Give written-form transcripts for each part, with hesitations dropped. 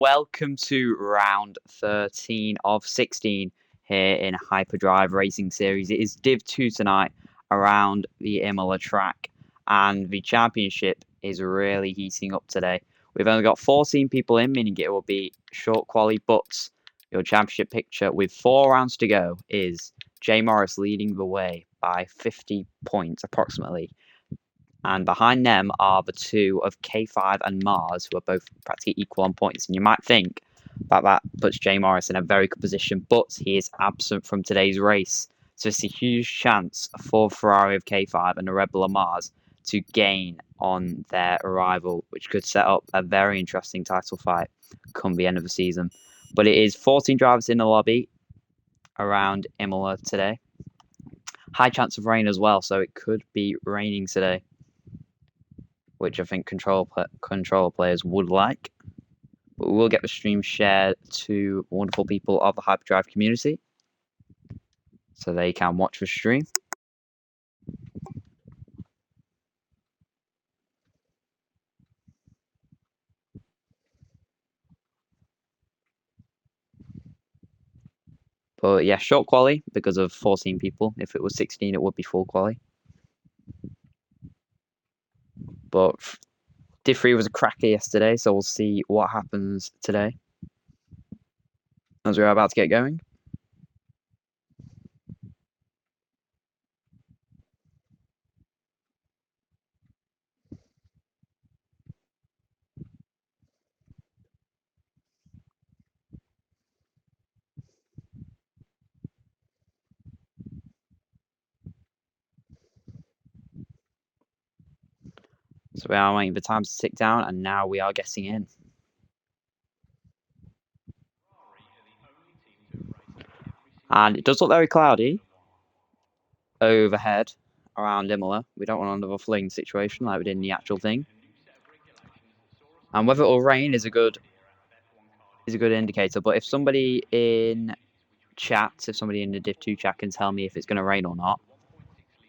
Welcome to round 13 of 16 here in Hyperdrive Racing Series. It is Div 2 tonight around the Imola track, and the championship is really heating up today. We've only got 14 people in, meaning it will be short quali, but your championship picture with 4 rounds to go is J Morris leading the way by 50 points approximately. And behind them are the two of K5 and Mars, who are both practically equal on points. And you might think that puts J Morris in a very good position, but he is absent from today's race. So it's a huge chance for Ferrari of K5 and the Red Bull of Mars to gain on their arrival, which could set up a very interesting title fight come the end of the season. But it is 14 drivers in the lobby around Imola today. High chance of rain as well, so it could be raining today, which I think controller players would like. But we will get the stream shared to wonderful people of the Hyperdrive community, so they can watch the stream. But yeah, short quali because of 14 people. If it was 16, it would be full quali. But Div 3 was a cracker yesterday, so we'll see what happens today as we're about to get going. So we are waiting for time to tick down, and now we are getting in. And it does look very cloudy overhead around Imola. We don't want another flooding situation like we did in the actual thing. And whether it will rain is a good indicator. But if somebody in chat, if somebody in the Div 2 chat can tell me if it's going to rain or not,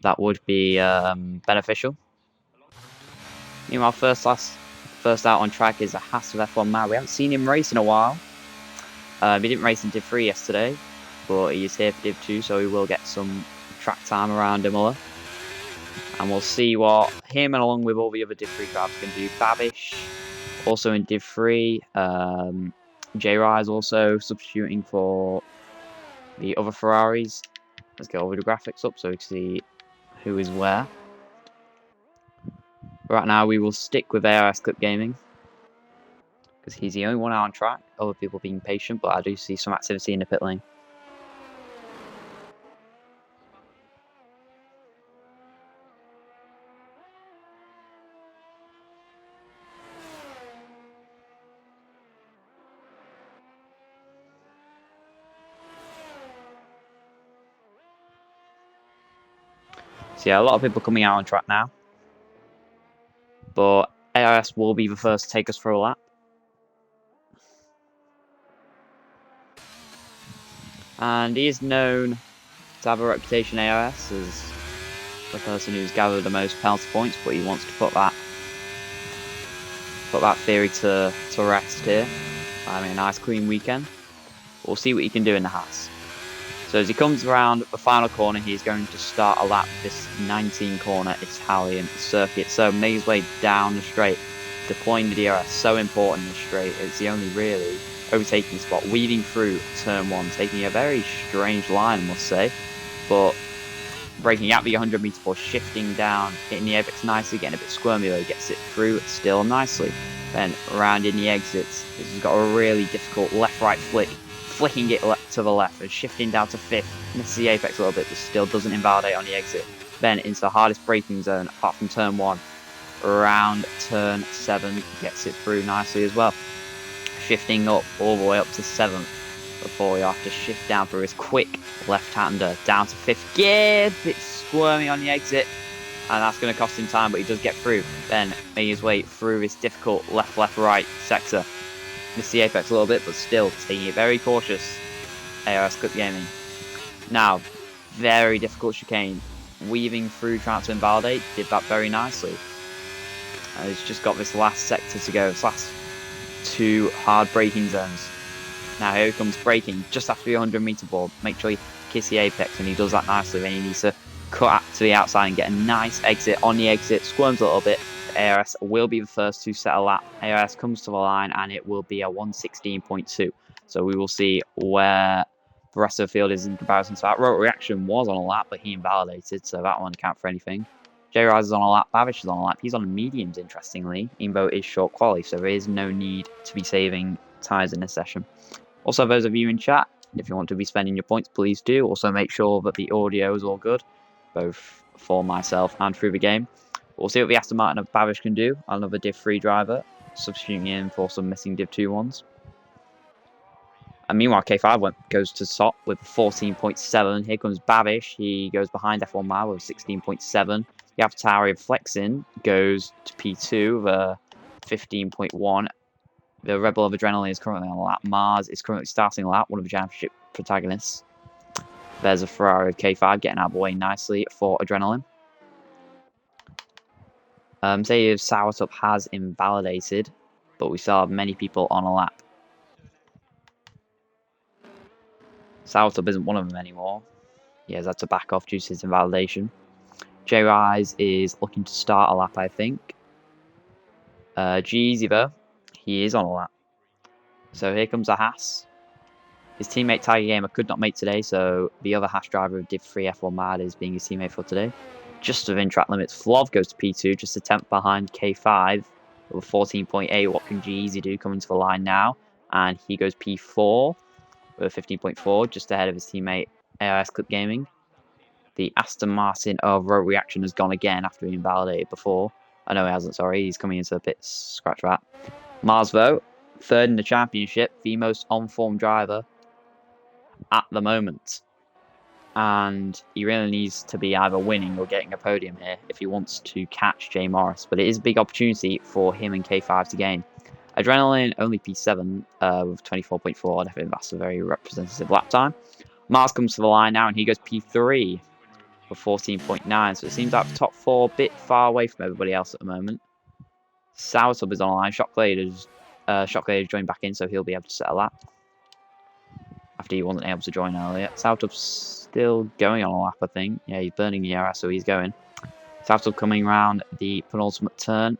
that would be beneficial. Meanwhile, first out on track is a Haas of F1 Matt. We haven't seen him race in a while. He didn't race in Div 3 yesterday, but he's here for Div 2, so he will get some track time around Imola. And we'll see what him and along with all the other Div 3 drivers can do. Babish, also in Div 3. J-Rai is also substituting for the other Ferraris. Let's get all the graphics up so we can see who is where. Right now, we will stick with ARS Clip Gaming because he's the only one out on track. Other people being patient, but I do see some activity in the pit lane. So yeah, a lot of people coming out on track now. But ARS will be the first to take us for a lap. And he is known to have a reputation, ARS, as the person who's gathered the most penalty points, but he wants to put that theory to rest here. I mean, a nice clean weekend. We'll see what he can do in the Haas. So as he comes around the final corner, he's going to start a lap this 19-corner Italian circuit. So make his way down the straight, deploying the DRS. So important in the straight. It's the only really overtaking spot. Weaving through turn 1, taking a very strange line, I must say. But breaking out the 100-meter push, shifting down, hitting the apex nicely, getting a bit squirmy though. Gets it through still nicely. Then around in the exits. This has got a really difficult left-right flick. Flicking it to the left and shifting down to 5th. Misses the apex a little bit, but still doesn't invalidate on the exit. Then into the hardest braking zone, apart from turn 1. Around turn 7, gets it through nicely as well. Shifting up all the way up to 7th before you have to shift down through his quick left-hander down to 5th gear. Bit squirmy on the exit, and that's going to cost him time, but he does get through. Then making his way through this difficult left-right sector. Missed the apex a little bit, but still taking it very cautious. ARS Clip Gaming. Now, very difficult chicane. Weaving through, trying to invalidate. Did that very nicely. He's just got this last sector to go. This last two hard braking zones. Now here he comes braking just after the 100-meter board. Make sure you kiss the apex, and he does that nicely. Then he needs to cut out to the outside and get a nice exit. On the exit, squirms a little bit. ARS will be the first to set a lap. ARS comes to the line, and it will be a 1:16.2. So we will see where the rest of the field is in comparison to that. Rotor Reaction was on a lap, but he invalidated, so that won't count for anything. J-Rise is on a lap. Babish is on a lap. He's on mediums, interestingly, even though it is short quali, so there is no need to be saving tyres in this session. Also, those of you in chat, if you want to be spending your points, please do. Also, make sure that the audio is all good, both for myself and through the game. We'll see what the Aston Martin of Babish can do. Another Div 3 driver, substituting in for some missing Div 2 ones. And meanwhile, K5 goes to top with 14.7. Here comes Babish. He goes behind F1 Mile with 16.7. The AlphaTauri Flexin goes to P2 with 15.1. The Red Bull of Adrenaline is currently on a lap. Mars is currently starting a lap, one of the championship protagonists. There's a Ferrari of K5 getting out of the way nicely for Adrenaline. Say Sourtup has invalidated, but we still have many people on a lap. Sourtup isn't one of them anymore. He has had to back off due to his invalidation. J-Rise is looking to start a lap, I think. G-Easy though, he is on a lap. So here comes a Haas. His teammate Tiger Gamer could not make today, so the other Haas driver of Div 3 F1 Mad is being his teammate for today. Just within track limits, Flov goes to P2, just a tenth behind K5 with 14.8. What can G-Easy do coming to the line now? And he goes P4 with 15.4, just ahead of his teammate AIS Clip Gaming. The Aston Martin of Road Reaction has gone again after being invalidated before. I know he hasn't, sorry. He's coming into the pits, scratch that. Mars, though, third in the championship, the most on-form driver at the moment. And he really needs to be either winning or getting a podium here if he wants to catch Jay Morris. But it is a big opportunity for him and K5 to gain. Adrenaline only P7 with 24.4. I think that's a very representative lap time. Mars comes to the line now, and he goes P3 with 14.9. So it seems like the top four a bit far away from everybody else at the moment. Sourtup is on the line. Shockblade has joined back in, so he'll be able to set a lap after he wasn't able to join earlier. Sourtup's still going on a lap, I think. Yeah, he's burning the ERS, so he's going. Sourtup coming around the penultimate turn.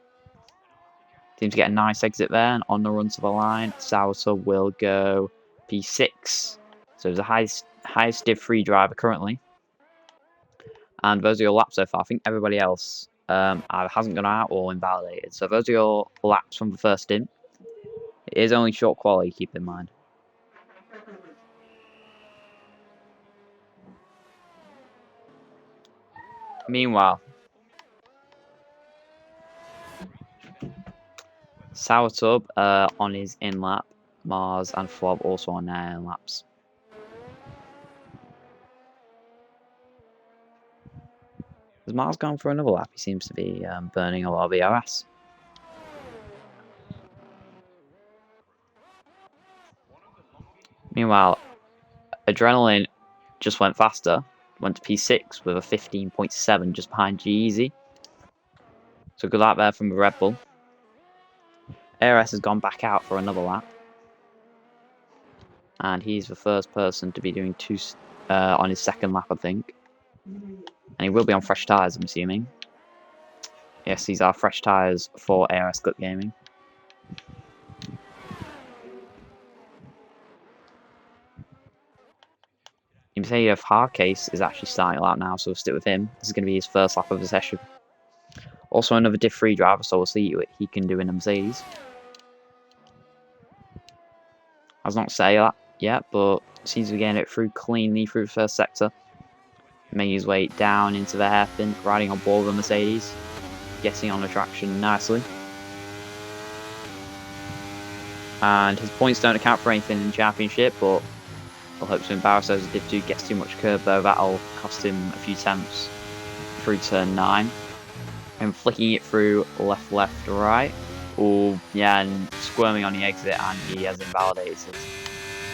Seems to get a nice exit there, and on the run to the line, Sourtup will go P6. So he's the highest Div 3 driver currently. And those are your laps so far. I think everybody else either hasn't gone out or invalidated. So those are your laps from the first stint. It is only short quality, keep in mind. Meanwhile, Sourtup on his in lap, Mars and Flob also on their in laps. Has Mars gone for another lap? He seems to be burning a lot of ERS. Meanwhile, Adrenaline just went faster. Went to P6 with a 15.7 just behind G-Easy. So good lap there from the Red Bull. ARS has gone back out for another lap. And he's the first person to be doing two on his second lap, I think. And he will be on fresh tyres, I'm assuming. Yes, these are fresh tyres for ARS Clip Gaming. You can say if Hardcase is actually starting a lap now, so we'll stick with him. This is going to be his first lap of the session. Also another Div 3 driver, so we'll see what he can do in the Mercedes. I was not say that yet, but seems to be getting it through cleanly through the first sector. Making his way down into the hairpin, riding on board with the Mercedes. Getting on the traction nicely. And his points don't account for anything in the championship, but we'll hope to embarrass those as Div 2 gets too much curb, though that'll cost him a few tenths through turn 9. And flicking it through left, right. Oh, yeah, and squirming on the exit, and he has invalidated.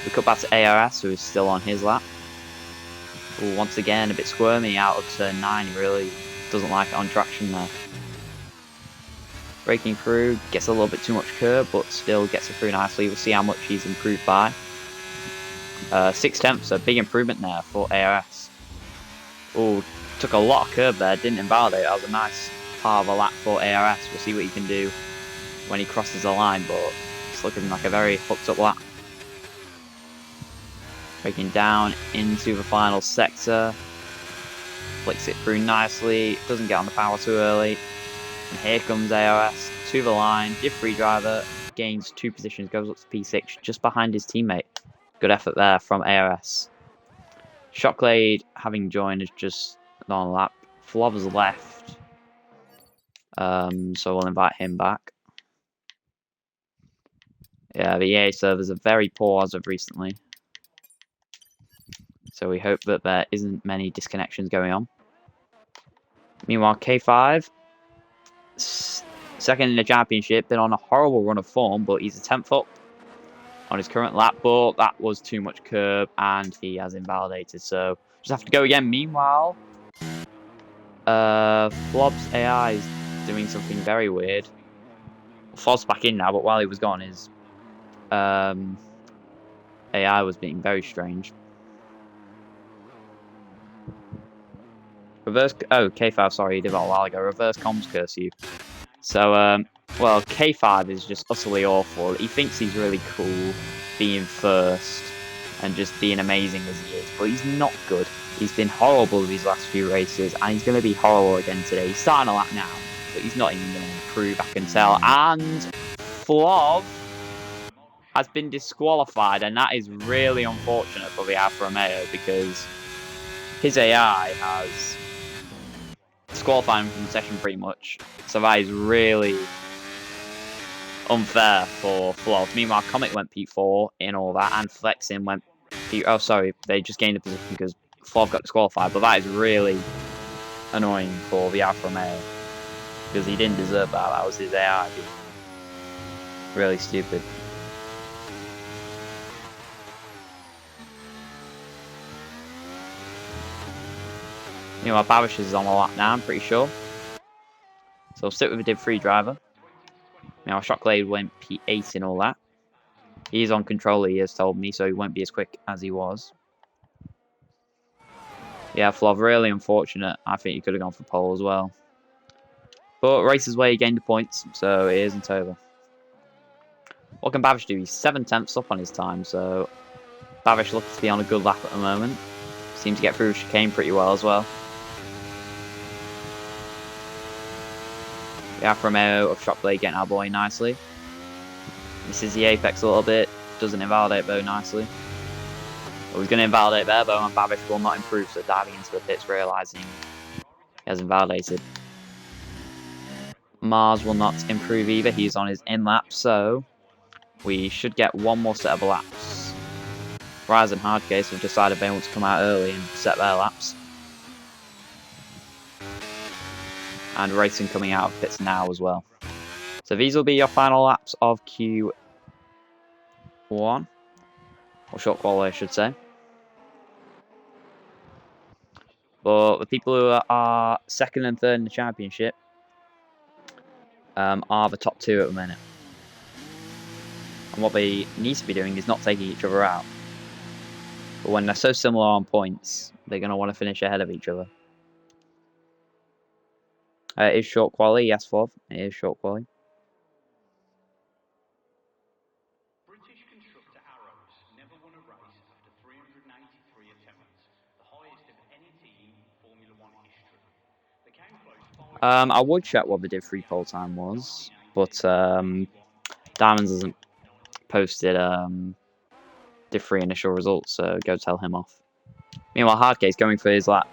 We cut back to ARS, who is still on his lap. Ooh, once again, a bit squirmy out of turn 9. He really doesn't like it on traction there. Breaking through, gets a little bit too much curb, but still gets it through nicely. We'll see how much he's improved by. 6/10, a big improvement there for ARS. Oh, took a lot of curb there, didn't invalidate. That was a nice part of a lap for ARS. We'll see what he can do when he crosses the line, but it's looking like a very hooked up lap. Breaking down into the final sector. Flicks it through nicely, doesn't get on the power too early. And here comes ARS to the line. Div 3 driver gains 2 positions, goes up to P6 just behind his teammate. Good effort there from ARS. Shocklade, having joined, is just on a lap. Flov's left. So we'll invite him back. Yeah, the EA servers are very poor as of recently. So we hope that there isn't many disconnections going on. Meanwhile, K5, second in the championship, been on a horrible run of form, but he's a 10th up on his current lap, but that was too much curb and he has invalidated, so just have to go again. Meanwhile, Flob's AI is doing something very weird. Flob's back in now, but while he was gone, his AI was being very strange. Reverse, oh, K5, sorry, he did that a while ago. Reverse comms curse you. So, well, K5 is just utterly awful. He thinks he's really cool being first and just being amazing as he is, but he's not good. He's been horrible these last few races, and he's going to be horrible again today. He's starting a lap now, but he's not even going to improve, I can tell. And Flov has been disqualified, and that is really unfortunate for the Alfa Romeo because his AI has disqualified him from the session pretty much. So that is really unfair for Flov. Meanwhile, Comet went P4 in all that, and Flexin went P. Oh, sorry, they just gained a position because Flov got disqualified. But that is really annoying for the Alfa Romeo because he didn't deserve that. That was his AI. Really stupid. Meanwhile, Babish is on the lap now, I'm pretty sure. So we'll stick with the Div 3 driver. Now, Shocklade went P8 in all that. He's on controller, he has told me, so he won't be as quick as he was. Yeah, Flov, really unfortunate. I think he could have gone for pole as well. But races where he gained the points, so it isn't over. What can Babish do? He's 7/10 up on his time, so Babish looks to be on a good lap at the moment. Seems to get through chicane pretty well as well. The Alfa Romeo of Shocklade getting our boy nicely. Misses the apex a little bit. Doesn't invalidate Bo nicely. But he's going to invalidate there, Bo, and Babish will not improve, so diving into the pits, realising he has invalidated. Mars will not improve either. He's on his in lap, so we should get one more set of laps. Rise and Hardcase have decided they want to come out early and set their laps. And Racing coming out of pits now as well. So these will be your final laps of Q1. Or short quality, I should say. But the people who are second and third in the championship are the top two at the minute. And what they need to be doing is not taking each other out. But when they're so similar on points, they're going to want to finish ahead of each other. It is short quality, yes, Flov. It is short quality. British constructor Arrows never won a race after 393 attempts, the highest of any team in Formula One history. They came close 5 I would check what the Div 3 pole time was, but Diamonds hasn't posted Div 3 initial results, so go tell him off. Meanwhile, Hardgate's going for his lap.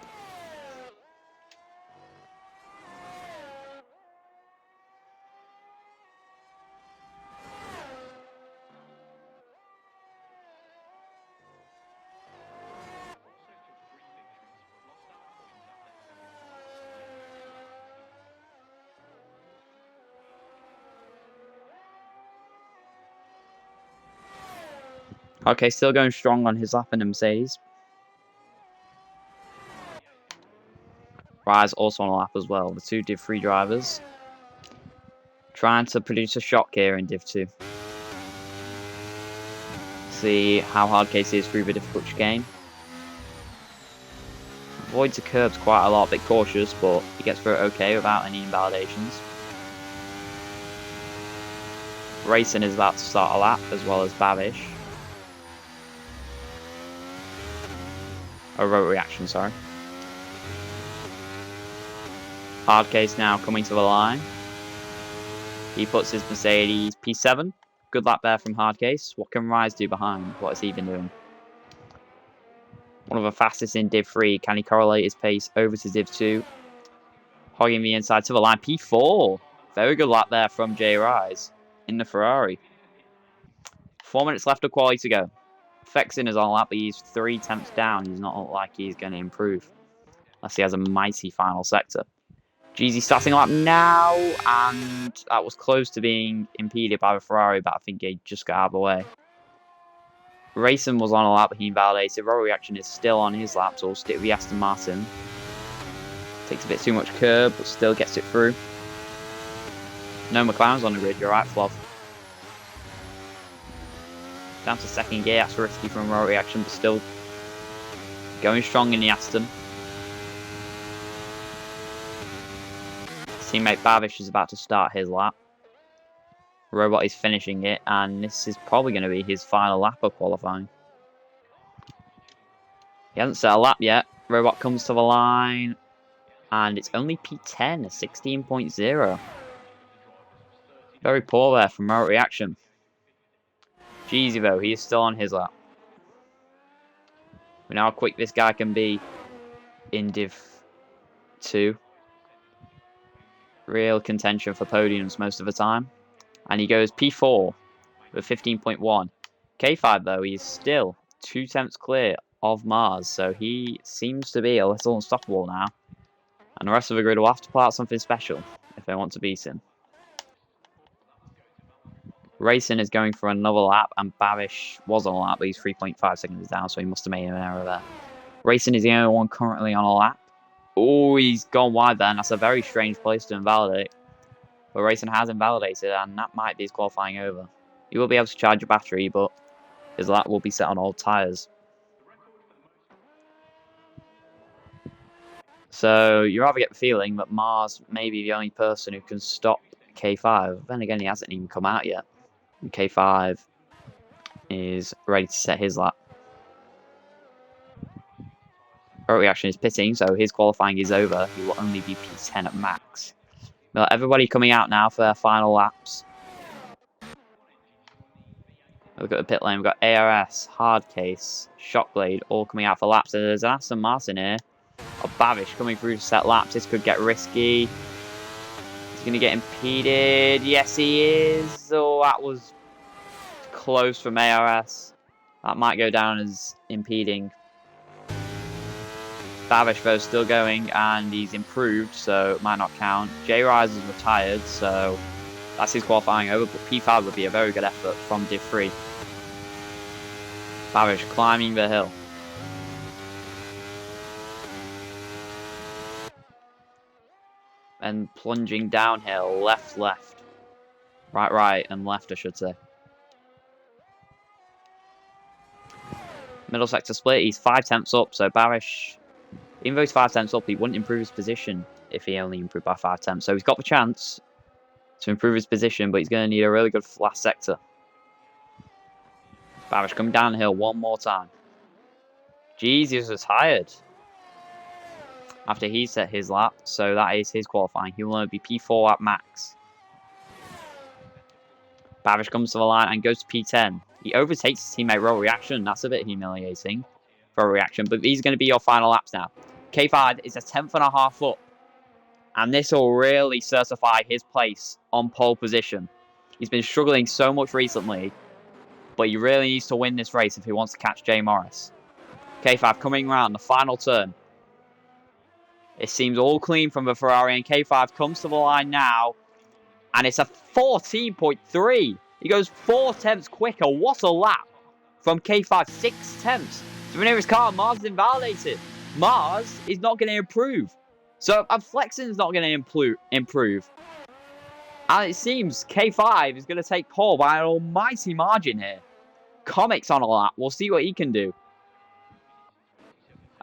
Okay, still going strong on his lap in the Mercedes. Rise also on a lap as well. The two Div 3 drivers Trying to produce a shock here in Div 2. See how hard Case is through the difficult chicane. Avoids the curbs quite a lot, a bit cautious, but he gets through it okay without any invalidations. Racing is about to start a lap, as well as Babish. A road reaction, sorry. Hard Case now coming to the line. He puts his Mercedes P7. Good lap there from Hard Case. What can Rise do behind? What has he been doing? One of the fastest in Div 3. Can he correlate his pace over to Div 2? Hogging the inside to the line. P4. Very good lap there from J Rise in the Ferrari. 4 minutes left of quali to go. Fexin is on lap, but he's 3 tenths down. He's not like he's going to improve. Unless he has a mighty final sector. Jeezy starting lap now, and that was close to being impeded by the Ferrari, but I think he just got out of the way. Racing was on a lap, but he invalidated. Roll reaction is still on his lap, so we'll stick with the Aston Martin. Takes a bit too much curb, but still gets it through. No McLaren's on the grid, you're right, Fluff. Down to second gear, that's risky from roll reaction, but still going strong in the Aston. Teammate Babish is about to start his lap. Robot is finishing it, and this is probably going to be his final lap of qualifying. He hasn't set a lap yet. Robot comes to the line, and it's only P10, a 16.0. Very poor there from road reaction. Jeezy though, he is still on his lap. We know how quick this guy can be in Div 2. Real contention for podiums most of the time. And he goes P4 with 15.1. K5 though, he's still 2 tenths clear of Mars, so he seems to be a little unstoppable now. And the rest of the grid will have to pull out something special if they want to beat him. Racing is going for another lap, and Babish was on a lap, but he's 3.5 seconds down, so he must have made an error there. Racing is the only one currently on a lap. Oh, he's gone wide there, and that's a very strange place to invalidate. But Racing has invalidated, and that might be his qualifying over. He will be able to charge a battery, but his lap will be set on old tyres. So you rather get the feeling that Mars may be the only person who can stop K5. Then again, he hasn't even come out yet. And K5 is ready to set his lap. Road reaction is pitting, so his qualifying is over. He will only be P10 at max. We've got everybody coming out now for their final laps. We've got the pit lane, we've got ARS, Hardcase, Shockblade, all coming out for laps. And there's an Aston Martin here. Or Babish coming through to set laps. This could get risky. He's going to get impeded. Yes, he is. Oh, that was close from ARS. That might go down as impeding. Babish though still going, and he's improved, so it might not count. J Rise is retired, so that's his qualifying over, but P5 would be a very good effort from Div 3. Babish climbing the hill. And plunging downhill, left, right, and left, I should say. Middle sector split, he's 5 tenths up, so Babish, even though he's 5 tenths up, he wouldn't improve his position if he only improved by 5 tenths. So he's got the chance to improve his position, but he's going to need a really good last sector. Babish coming downhill one more time. Jeez, he's retired after he set his lap, so that is his qualifying. He will only be P4 at max. Babish comes to the line and goes to P10. He overtakes his teammate Roll Reaction. That's a bit humiliating for a reaction, but these are going to be your final laps now. K5 is a 10.5 up, and this will really certify his place on pole position. He's been struggling so much recently, but he really needs to win this race if he wants to catch Jay Morris. K5 coming around the final turn. It seems all clean from the Ferrari, and K5 comes to the line now, and it's a 14.3. He goes 4 tenths quicker. What a lap from K5, 6 tenths. To the nearest car, Mars is invalidated. Mars is not going to improve. So, and Flexen's not going to improve. And it seems K5 is going to take pole by an almighty margin here. Comic's on a lap. We'll see what he can do.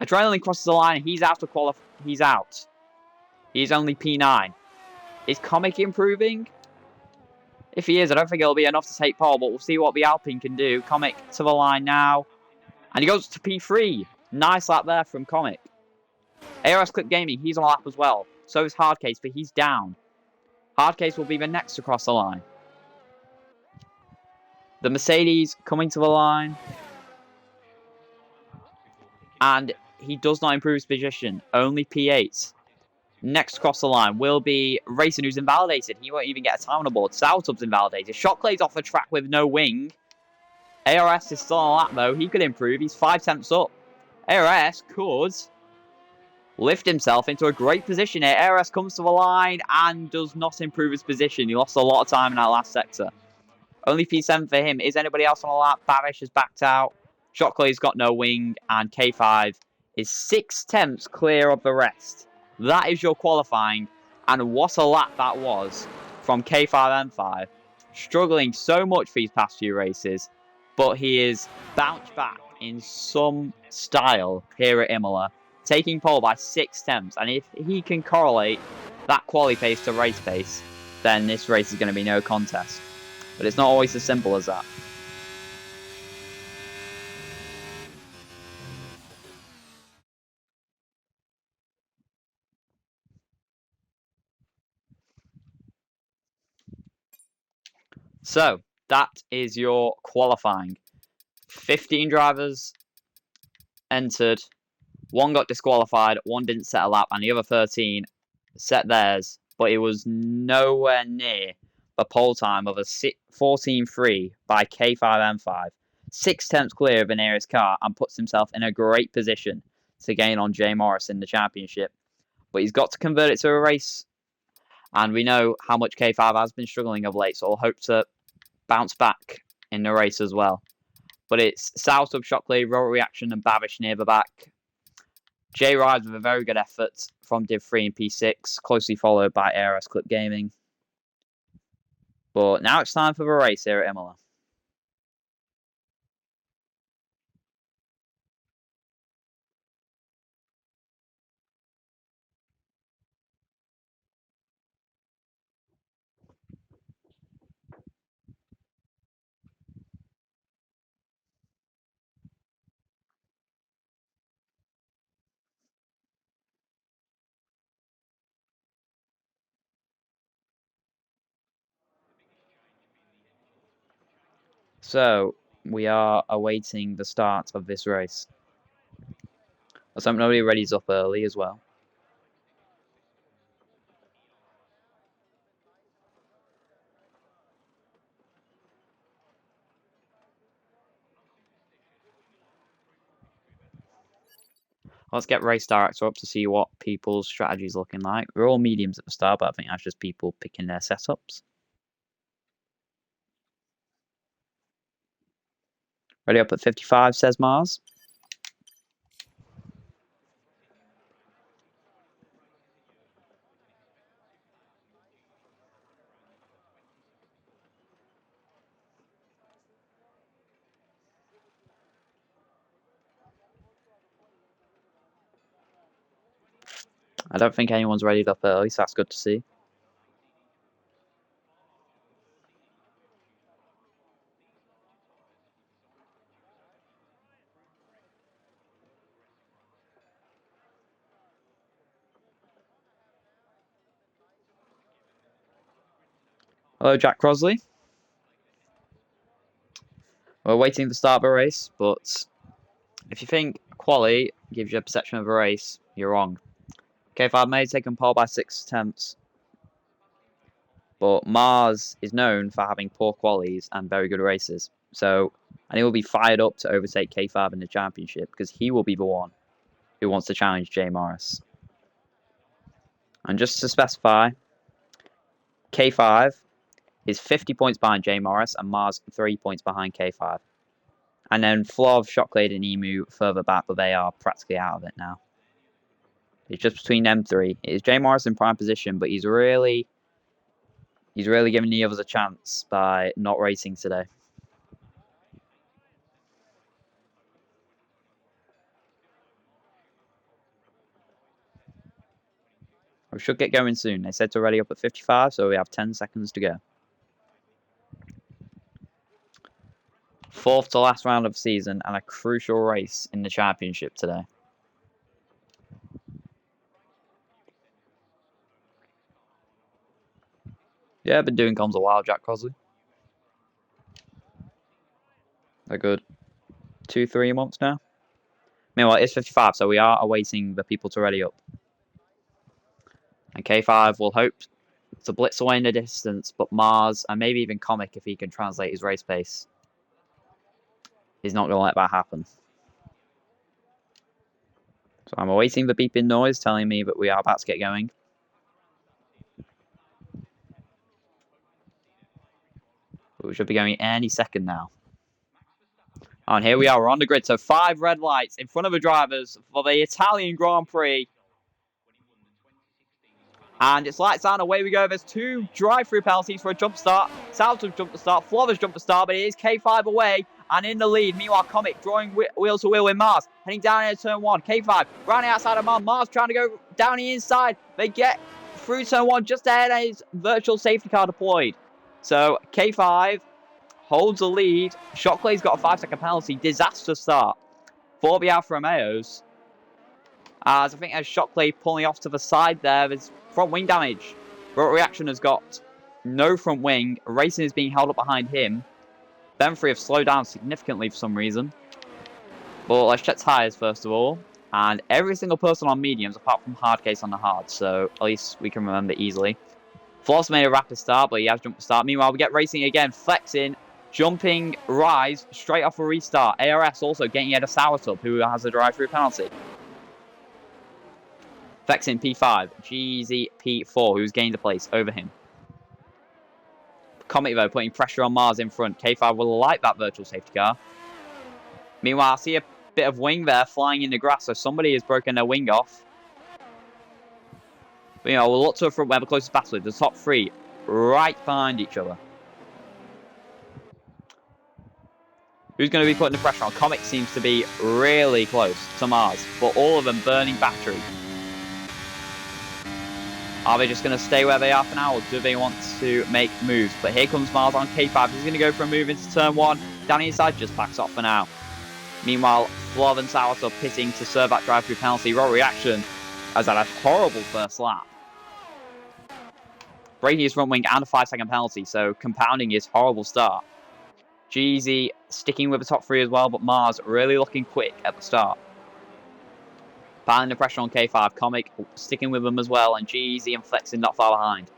Adrenaline crosses the line. He's out to qualify. He's out. He's only P9. Is Comic improving? If he is, I don't think it'll be enough to take pole, but we'll see what the Alpine can do. Comic to the line now. And he goes to P3. Nice lap there from Comic. ARS Clip Gaming, he's on a lap as well. So is Hardcase, but he's down. Hardcase will be the next to cross the line. The Mercedes coming to the line. And he does not improve his position. Only P8. Next across the line will be Racing, who's invalidated. He won't even get a time on the board. Saltub's invalidated. Shocklay's off the track with no wing. ARS is still on a lap, though. He could improve. He's 5 tenths up. ARS could lift himself into a great position here. ARS comes to the line and does not improve his position. He lost a lot of time in that last sector. Only P7 for him. Is anybody else on a lap? Babish has backed out. Shocklay's got no wing. And K5 is 6 tenths clear of the rest. That is your qualifying. And what a lap that was from K5M5. Struggling so much for these past few races. But he is bounced back in some style here at Imola. Taking pole by 6 tenths. And if he can correlate that quali pace to race pace, then this race is going to be no contest. But it's not always as simple as that. So, that is your qualifying. 15 drivers entered. 1 got disqualified, 1 didn't set a lap, and the other 13 set theirs. But it was nowhere near the pole time of a 14.3 by K5M5. 6 tenths clear of the nearest car and puts himself in a great position to gain on Jay Morris in the championship. But he's got to convert it to a race. And we know how much K5 has been struggling of late, so we'll hope to bounce back in the race as well. But it's Saltub, Shockley, Roll Reaction, and Babish near the back. Jay rides with a very good effort from Div 3 and P6, closely followed by ARS Clip Gaming. But now it's time for the race here at Imola. So, we are awaiting the start of this race. Let's hope nobody readies up early as well. Let's get race director up to see what people's strategy is looking like. We're all mediums at the start, but I think that's just people picking their setups. Ready up at 55, says Mars. I don't think anyone's readied up early, so that's good to see. Hello, Jack Crosley. We're waiting for the start of a race, but if you think quali gives you a perception of a race, you're wrong. K5 may have taken pole by 6 attempts, but Mars is known for having poor qualies and very good races. So, and he will be fired up to overtake K5 in the championship because he will be the one who wants to challenge Jay Morris. And just to specify, K5 is 50 points behind Jay Morris and Mars 3 points behind K5. And then Flov, Shocklade, and Emu further back, but they are practically out of it now. It's just between them 3. It is Jay Morris in prime position, but he's really He's really giving the others a chance by not racing today. We should get going soon. They said to ready up at 55, so we have 10 seconds to go. Fourth to last round of the season and a crucial race in the championship today. Yeah, been doing comms a while, Jack Crosley. A good 2-3 months now. Meanwhile, it's 55, so we are awaiting the people to ready up. And K5 will hope to blitz away in the distance, but Mars, and maybe even Comic if he can translate his race pace, he's not going to let that happen. So I'm awaiting the beeping noise telling me that we are about to get going. But we should be going any second now. Oh, and here we are, we're on the grid. So 5 red lights in front of the drivers for the Italian Grand Prix. And it's lights on, away we go. There's 2 drive-through penalties for a jump start. Salto's jump to start, Florida's jump to start, but it is K5 away and in the lead. Meanwhile, Comic drawing wheel to wheel with Mars. Heading down into turn 1. K5 rounding outside of Mars. Mars trying to go down the inside. They get through turn 1 just ahead of his virtual safety car deployed. So K5 holds the lead. Shocklay's got a 5-second penalty. Disaster start for the Alfa Romeos. As I think as Shockley pulling off to the side there's front wing damage. Rotor Reaction has got no front wing. Racing is being held up behind him. Benfrey have slowed down significantly for some reason. But let's check tyres first of all. And every single person on mediums apart from Hardcase on the hard. So at least we can remember easily. Floss made a rapid start, but he has jumped to start. Meanwhile, we get racing again. Flexing, jumping, rise, straight off a restart. ARS also getting ahead of Sourtub, who has a drive-through penalty. Flexing P5, GZ P4, who's gained a place over him. Comet, though, putting pressure on Mars in front. K5 will like that virtual safety car. Meanwhile, I see a bit of wing there flying in the grass, so somebody has broken their wing off. But, you know, we'll look to the front where the closest battle is. The top 3 right behind each other. Who's going to be putting the pressure on? Comet seems to be really close to Mars, but all of them burning battery. Are they just going to stay where they are for now, or do they want to make moves? But here comes Mars on K5. He's going to go for a move into turn 1. Down the inside, just backs off for now. Meanwhile, Flov and Sawas are pitting to serve that drive-through penalty. Rotor Reaction has had a horrible first lap. Breaking his front wing and a 5-second penalty, so compounding his horrible start. Jeezy sticking with the top 3 as well, but Mars really looking quick at the start. Piling the pressure on K5, Comic sticking with them as well, and Jeezy and Flexing not far behind.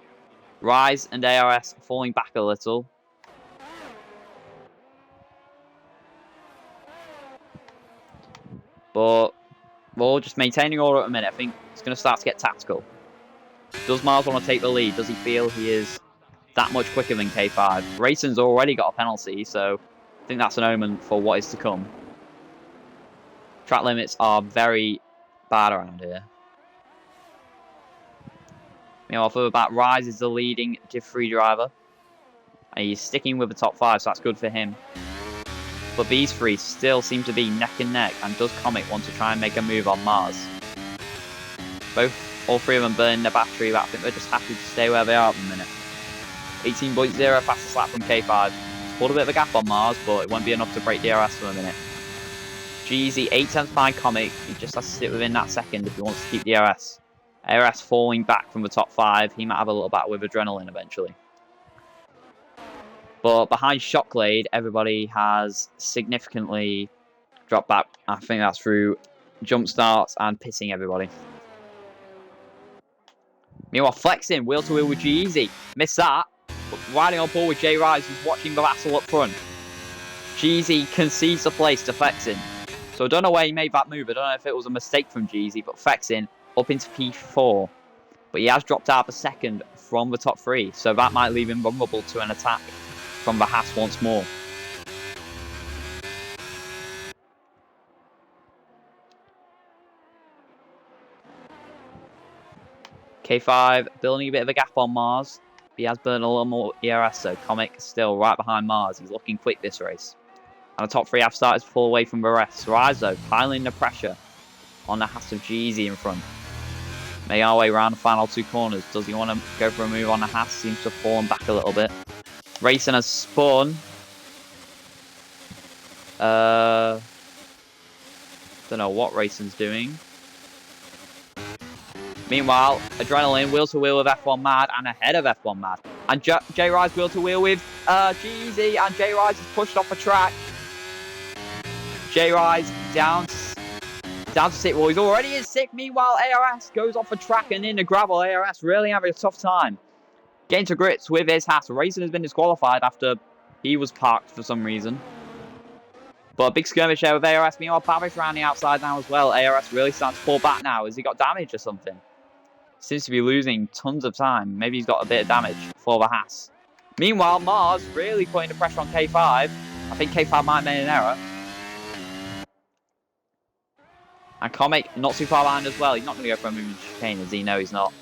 Rise and ARS falling back a little. But we're all just maintaining order at a minute. I think it's going to start to get tactical. Does Mars want to take the lead? Does he feel he is that much quicker than K5? Racing's already got a penalty, so I think that's an omen for what is to come. Track limits are very bad around here. Meanwhile, for the back, Rise is the leading Div 3 driver. And he's sticking with the top 5, so that's good for him. But these 3 still seem to be neck and neck, and does Comet want to try and make a move on Mars? All 3 of them burning their battery, but I think they're just happy to stay where they are at the minute. 18.0 fastest lap from K5. It's pulled a bit of a gap on Mars, but it won't be enough to break DRS for a minute. GZ 8 tenths behind Comic. He just has to sit within that second if he wants to keep DRS. ARS falling back from the top 5. He might have a little battle with Adrenaline eventually. But behind Shocklade, everybody has significantly dropped back. I think that's through jump starts and pitting everybody. Meanwhile, Flexing, wheel to wheel with G-Easy. Missed that. But riding on board with J Rise, who's watching the battle up front. G-Easy concedes the place to Flexing. So I don't know where he made that move. I don't know if it was a mistake from Jeezy, but Flexing up into P4. But he has dropped out a second from the top 3, so that might leave him vulnerable to an attack from the Haas once more. K5 building a bit of a gap on Mars. He has burned a little more ERS, so Comic still right behind Mars. He's looking quick this race. And the top three have started to pull away from the rest. Rise, though, piling the pressure on the Haas of Jeezy in front. Make our way around the final two corners. Does he want to go for a move on the Haas? Seems to have fallen back a little bit. Racing has spun. Don't know what Racing's doing. Meanwhile, Adrenaline wheel to wheel with F1 Mad and ahead of F1 Mad. And J Rise wheel to wheel with Jeezy, and J Rise is pushed off the track. J Rise down to 6th. Well, he's already in 6th. Meanwhile, ARS goes off the track and in the gravel. ARS really having a tough time getting to grips with his Haas. Racing has been disqualified after he was parked for some reason. But a big skirmish there with ARS. Meanwhile, Pavish around the outside now as well. ARS really starting to pull back now. Has he got damage or something? Seems to be losing tons of time. Maybe he's got a bit of damage for the Haas. Meanwhile, Mars really putting the pressure on K5. I think K5 might have made an error. And Comic not too far behind as well. He's not going to go for a movement chicane, as he? No, he's not.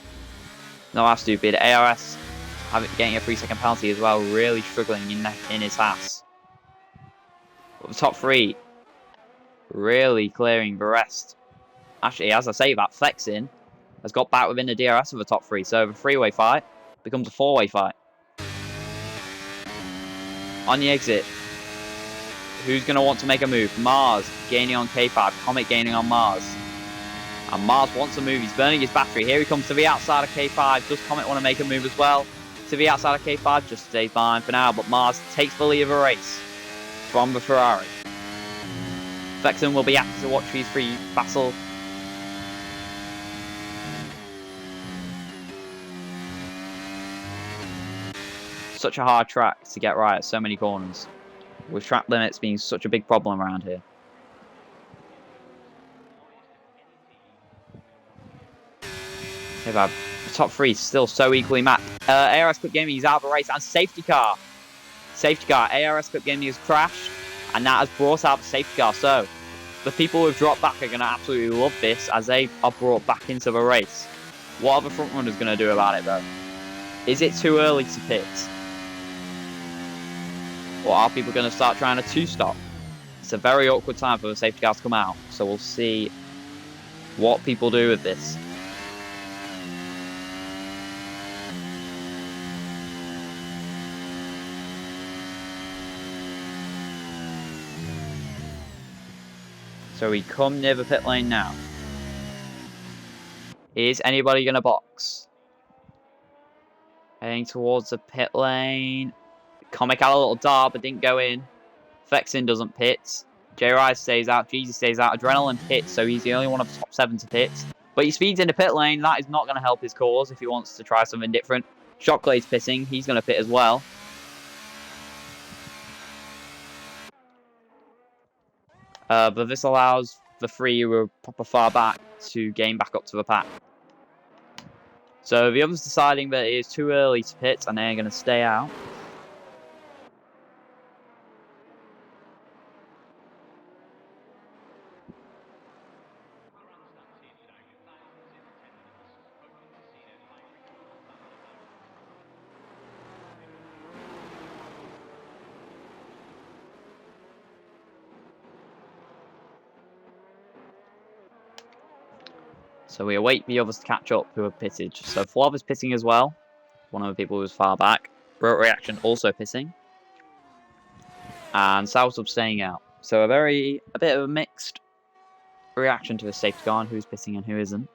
No, how stupid. ARS getting a 3-second penalty as well. Really struggling in his Haas. But the top three really clearing the rest. Actually, as I say that, Flexing has got back within the DRS of the top three. So the three-way fight becomes a four-way fight. On the exit, who's going to want to make a move? Mars gaining on K5, Comet gaining on Mars. And Mars wants a move, he's burning his battery. Here he comes to the outside of K5. Does Comet want to make a move as well? To the outside of K5, just stays behind for now. But Mars takes the lead of the race from the Ferrari. Flexen will be happy to watch these three battle. Such a hard track to get right at so many corners, with track limits being such a big problem around here. Okay, the top three is still so equally matched. ARS Cup Gaming is out of the race, and safety car. Safety car. ARS Cup Gaming has crashed, and that has brought out the safety car. So the people who have dropped back are going to absolutely love this as they are brought back into the race. What are the front runners going to do about it, though? Is it too early to pit? Or are people going to start trying a two-stop? It's a very awkward time for the safety cars to come out. So we'll see what people do with this. So we come near the pit lane now. Is anybody going to box? Heading towards the pit lane. Comic had a little dart but didn't go in. Flexin doesn't pit. J-Rise stays out. Jeezy stays out. Adrenaline pits, so he's the only one of the top 7 to pit. But he speeds into pit lane. That is not going to help his cause if he wants to try something different. Shockblade's pitting. He's going to pit as well. But this allows the three who are proper far back to gain back up to the pack. So the others deciding that it is too early to pit and they're going to stay out. So we await the others to catch up who have pitted. So Flav is pitting as well. One of the people who was far back. Rote Reaction also pitting. And Southsub staying out. So a bit of a mixed reaction to the safety car and who's pitting and who isn't.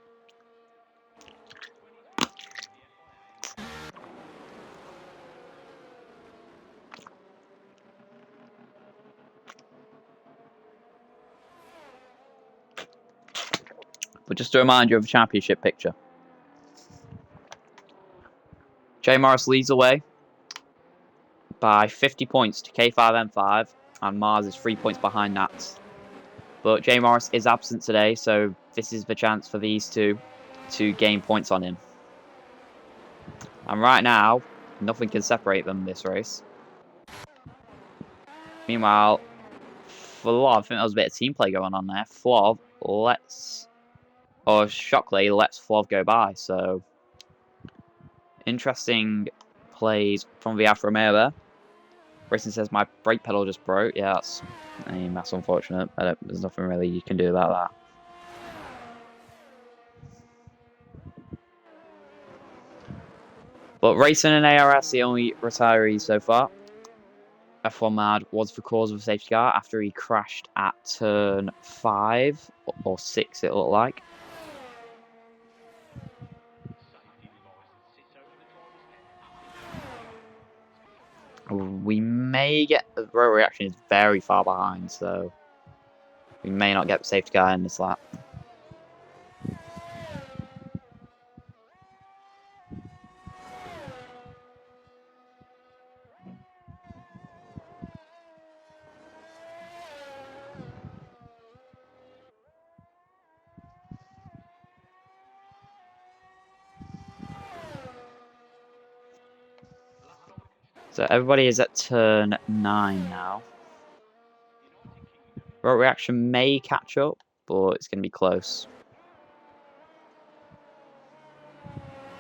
But just to remind you of the championship picture. J Morris leads away by 50 points to K5M5, and Mars is 3 points behind that. But J Morris is absent today, so this is the chance for these two to gain points on him. And right now, nothing can separate them this race. Meanwhile, Flav, I think there was a bit of team play going on there. Flav Shockley lets Flav go by, so interesting plays from the Alfa Romeo there. Racing says my brake pedal just broke. Yeah, that's unfortunate. There's nothing really you can do about that. But Racing and ARS, the only retirees so far. F1 Mad was the cause of a safety car after he crashed at turn 5 or 6, it looked like. We may get the road reaction is very far behind, so we may not get the safety car in this lap. So everybody is at turn 9 now. Road reaction may catch up, but it's going to be close.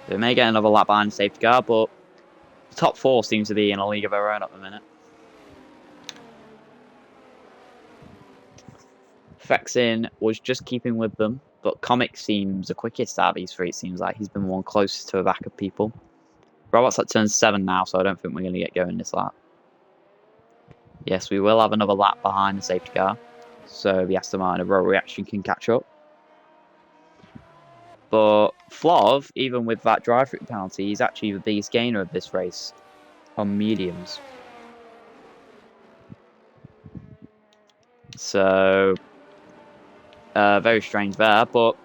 They may get another lap behind the safety car, but the top 4 seems to be in a league of their own at the minute. Fexin was just keeping with them, but Comic seems the quickest out of these 3, it seems like. He's been one closest to the back of people. Robot's at turn 7 now, so I don't think we're going to get going this lap. Yes, we will have another lap behind the safety car, so the Aston Martin road reaction can catch up. But Flov, even with that drive-through penalty, he's actually the biggest gainer of this race on mediums. So, very strange there, but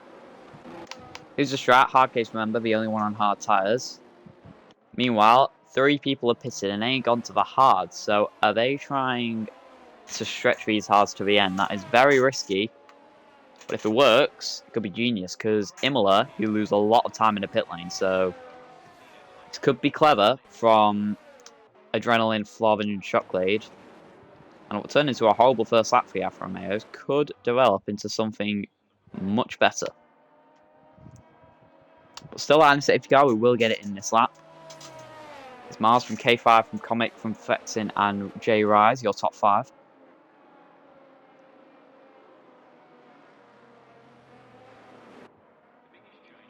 who's the strat? Hard case, remember, the only one on hard tyres. Meanwhile, 3 people are pitted and they ain't gone to the hards, so are they trying to stretch these hards to the end? That is very risky, but if it works, it could be genius, because Imola, you lose a lot of time in the pit lane, so this could be clever from Adrenaline, Flov, and Shockblade. And what will turn into a horrible first lap for the Alfa Romeos could develop into something much better. But still, I'm safety car, we will get it in this lap. It's Mars from K5, from Comic, from Fexin, and J Rise, your top 5.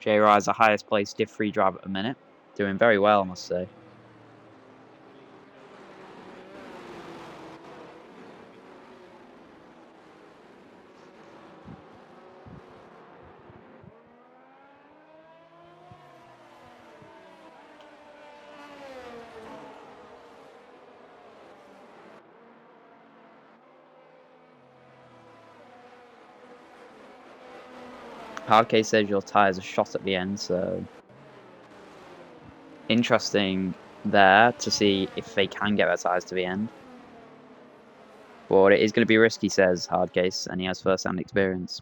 J Rise, the highest placed Div 3 driver at the minute. Doing very well, I must say. Hardcase says your tyres are shot at the end, so interesting there to see if they can get their tyres to the end. But it is going to be risky, says Hardcase, and he has first-hand experience.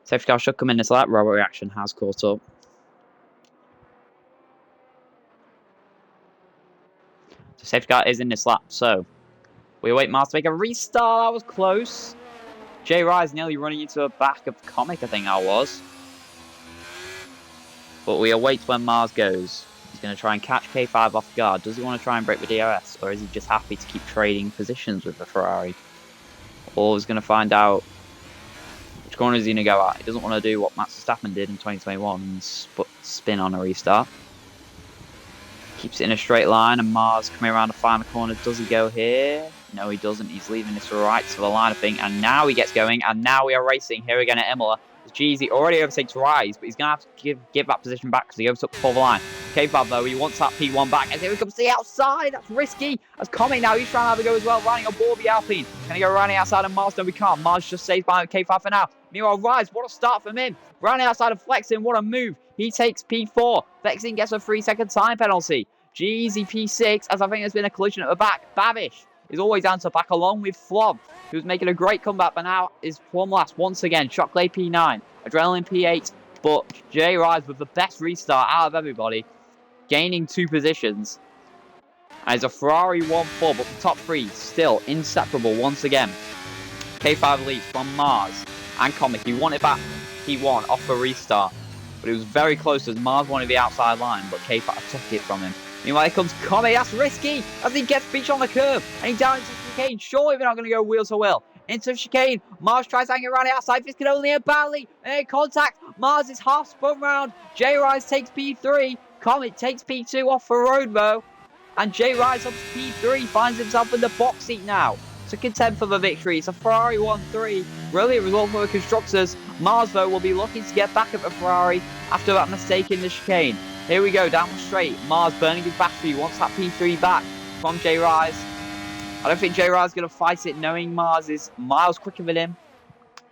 Safety car should come in this lap. Robot reaction has caught up. So safety car is in this lap, so we await Mars to make a restart. That was close. J Rise nearly running into a back of Comic, I think that was. But we await when Mars goes. He's going to try and catch K5 off guard. Does he want to try and break the DRS? Or is he just happy to keep trading positions with the Ferrari? Or is going to find out which corner is he going to go at. He doesn't want to do what Max Verstappen did in 2021 and spin on a restart. Keeps it in a straight line, and Mars coming around the final corner. Does he go here? No, he doesn't. He's leaving this right to the line, I think. And now he gets going, and now we are racing here again at Imola. Jeezy already overtakes Rise, but he's going to have to give that position back because he overtook before the line. K5, though, he wants that P1 back. And here he comes to the outside. That's risky. That's Comic now. He's trying to have a go as well, running on board the Alpine. Can he go running outside of Mars? No, we can't. Mars just stays behind K5 for now. Meanwhile, Rise, what a start from him. Running outside of Flexin, what a move. He takes P4. Flexin gets a 3-second time penalty. Jeezy P6, as I think there's been a collision at the back. Babish is always answered back along with Flov, who's making a great comeback, but now is plumb last once again. Shockley P9, Adrenaline P8, but J Rise with the best restart out of everybody, gaining 2 positions. And it's a Ferrari 1-4, but the top 3 still inseparable once again. K5 leads from Mars and Comic. He wanted back P1 off the restart. but it was very close as Mars wanted the outside line, but K5 took it from him. Meanwhile, here comes Comet. That's risky as he gets beached on the curb and he down into the chicane. Surely they're not going to go wheel to wheel. Into the chicane. Mars tries hanging around the outside. This can only end badly. And in contact. Mars is half spun round. J Rise takes P3. Comet takes P2 off for road though. And J Rise up to P3 finds himself in the box seat now. To contend for the victory. It's a Ferrari 1-3. Brilliant result for the constructors. Mars though will be looking to get back at the Ferrari after that mistake in the chicane. Here we go, down the straight. Mars burning his battery, wants that P3 back from J Rise. I don't think J Rise is going to fight it, knowing Mars is miles quicker than him.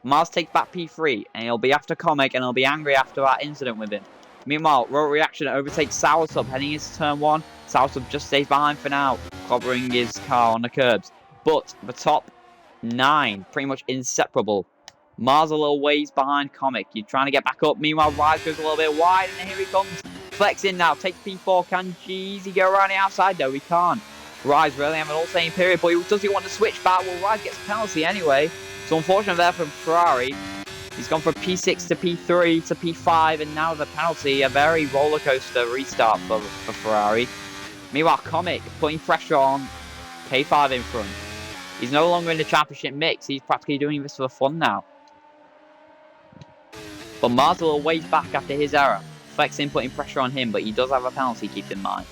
Mars takes back P3, and he'll be after Comic, and he'll be angry after that incident with him. Meanwhile, Road Reaction overtakes Soursub, heading into turn 1. Soursub just stays behind for now, clobbering his car on the curbs. But the top 9, pretty much inseparable. Mars a little ways behind Comic. You're trying to get back up. Meanwhile, Rise goes a little bit wide, and here he comes. Flexing now, takes P4. Can Jeezy go around the outside? No, he can't. Rise really having an all-saying period, but does he want to switch back? Well, Rise gets a penalty anyway. So unfortunate there from Ferrari. He's gone from P6 to P3 to P5, and now the penalty, a very rollercoaster restart for Ferrari. Meanwhile, Comic putting pressure on K5 in front. He's no longer in the championship mix. He's practically doing this for fun now. But Mars a little ways back after his error. Flexing putting pressure on him, but he does have a penalty, keep in mind.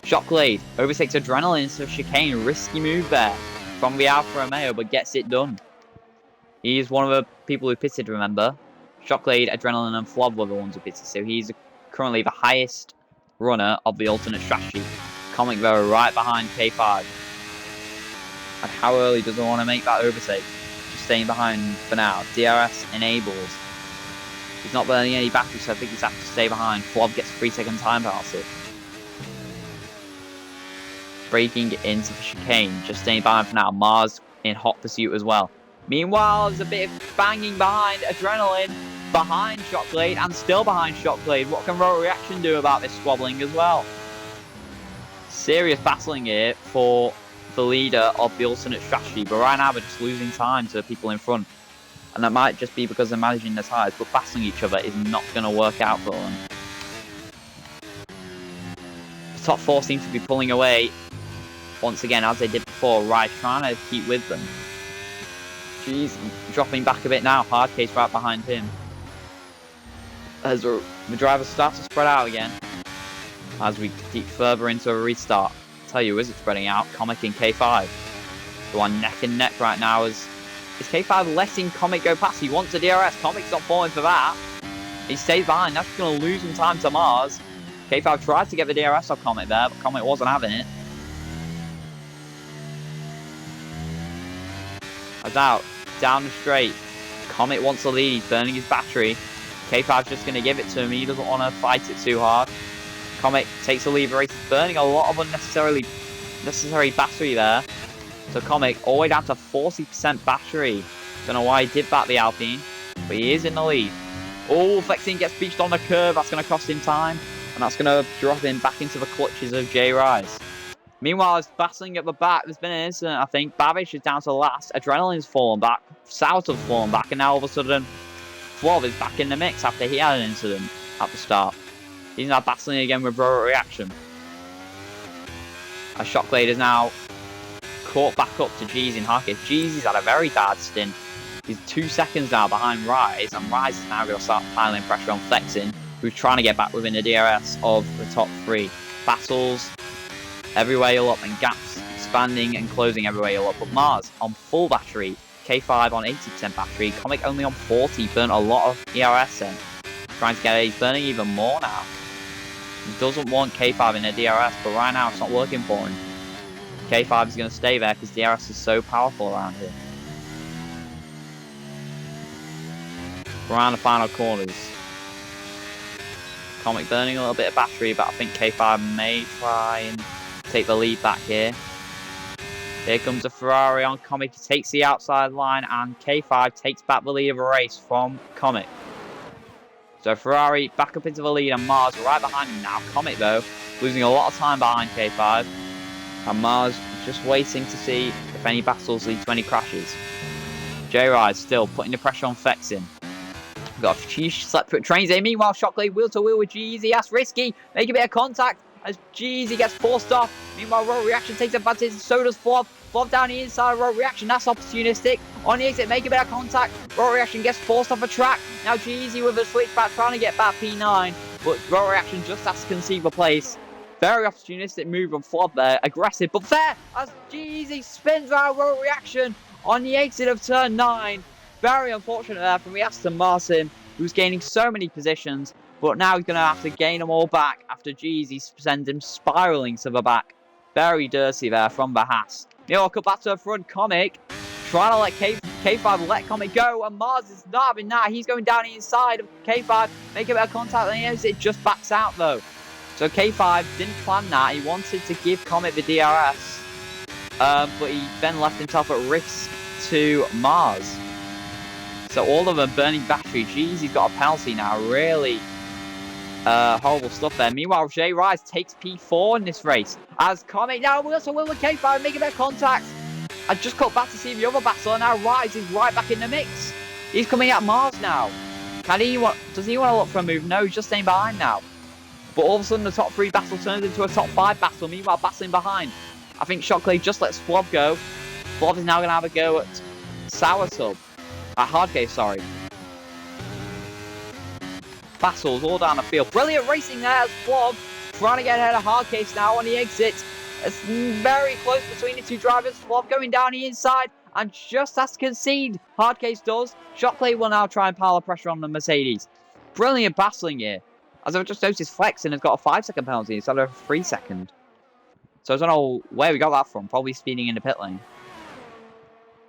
Shockblade overtakes Adrenaline into a chicane. Risky move there from the Alfa Romeo, but gets it done. He is one of the people who pitted, remember. Shockblade, Adrenaline, and Flob were the ones who pitted, so he's currently the highest runner of the alternate strategy. Comic, though, right behind K5. And how early does he want to make that overtake? Just staying behind for now. DRS enables. He's not burning any battery, so I think he's have to stay behind. Flob gets a 3-second time penalty. Breaking into the chicane, just staying behind for now. Mars in hot pursuit as well. Meanwhile, there's a bit of banging behind Adrenaline, behind Shockblade, and still behind Shockblade. What can Road Reaction do about this squabbling as well? Serious battling here for the leader of the alternate strategy, but right now we're just losing time to people in front. And that might just be because they're managing their tyres, but battling each other is not going to work out for them. The top 4 seem to be pulling away once again, as they did before. Right, trying to keep with them. Jeez, dropping back a bit now. Hardcase right behind him. As the drivers start to spread out again. As we deep further into a restart. I'll tell you, is it spreading out? Comic and K5. They are neck and neck right now as... Is K5 letting Comic go past? He wants a DRS. Comic's not falling for that. He stays behind. That's going to lose some time to Mars. K5 tried to get the DRS off Comic there, but Comic wasn't having it. As out, down the straight. Comet wants the lead. He's burning his battery. K5's just going to give it to him. He doesn't want to fight it too hard. Comet takes the lead. Race is burning a lot of unnecessary battery there. So Comet all the way down to 40% battery. Don't know why he did that, the Alpine, but he is in the lead. Oh, Flexing gets beached on the curve. That's going to cost him time, and that's going to drop him back into the clutches of J Rise. Meanwhile, it's battling at the back. There's been an incident, I think. Babish is down to last. Adrenaline's fallen back. South's fallen back, and now all of a sudden, Flob is back in the mix after he had an incident at the start. He's now battling again with Road Reaction. As Shockblade is now caught back up to Jeezy and Harkis. Jeezy's had a very bad stint. He's 2 seconds now behind Rise, and Rise is now going to start piling pressure on Flexing, who's trying to get back within the DRS of the top 3. Battles everywhere you'll up, and gaps expanding and closing everywhere you'll up. But Mars on full battery, K5 on 80% battery, Comic only on 40, burnt a lot of ERS in. Trying to get it, he's burning even more now. He doesn't want K5 in a DRS, but right now it's not working for him. K5 is going to stay there because DRS is so powerful around here. Around the final corners. Comic burning a little bit of battery, but I think K5 may try and take the lead back here. Here comes a Ferrari on Comic. He takes the outside line, and K5 takes back the lead of a race from Comic. So Ferrari back up into the lead, and Mars right behind him now. Comic, though, losing a lot of time behind K5. And Mars just waiting to see if any battles lead to any crashes. J-Ride still putting the pressure on Flexing. Got a few separate trains here. Meanwhile, Shockley wheel to wheel with Jeezy. That's risky. Make a bit of contact as Jeezy gets forced off. Meanwhile, Road Reaction takes advantage. So does Flob. Flob down the inside of Road Reaction. That's opportunistic. On the exit, make a bit of contact. Road Reaction gets forced off a track. Now Jeezy with a switchback trying to get back P9. But Road Reaction just has to concede a place. Very opportunistic move from Flob there. Aggressive, but fair as Jeezy spins around Road Reaction on the exit of turn 9. Very unfortunate there from the Aston Martin, who's gaining so many positions, but now he's going to have to gain them all back after Jeezy sends him spiralling to the back. Very dirty there from the Haas. I'll cut back to the front. Comic trying to let K5 let Comic go, and Mars is not having that. He's going down the inside of K5, make a bit of contact, and it just backs out though. So K5 didn't plan that. He wanted to give Comic the DRS, but he then left himself at risk to Mars. So all of them burning battery. Jeez, he's got a penalty now. Really horrible stuff there. Meanwhile, Jay Rise takes P4 in this race. As Comic now will also will with K5 making their contact. I just cut back to see the other battle, and now Rise is right back in the mix. He's coming at Mars now. Does he want to look for a move? No, he's just staying behind now. But all of a sudden, the top 3 battle turns into a top 5 battle. Meanwhile, battling behind. I think Shockley just lets Flob go. Flob is now going to have a go at Sourtub. Hardcase, sorry. Battles all down the field. Brilliant racing there as Flob trying to get ahead of Hardcase now on the exit. It's very close between the two drivers. Flob going down the inside and just has to concede. Hardcase does. Shockley will now try and pile the pressure on the Mercedes. Brilliant battling here. As I've just noticed, Flexen has got a 5-second penalty instead of a 3-second. So I don't know where we got that from. Probably speeding in the pit lane.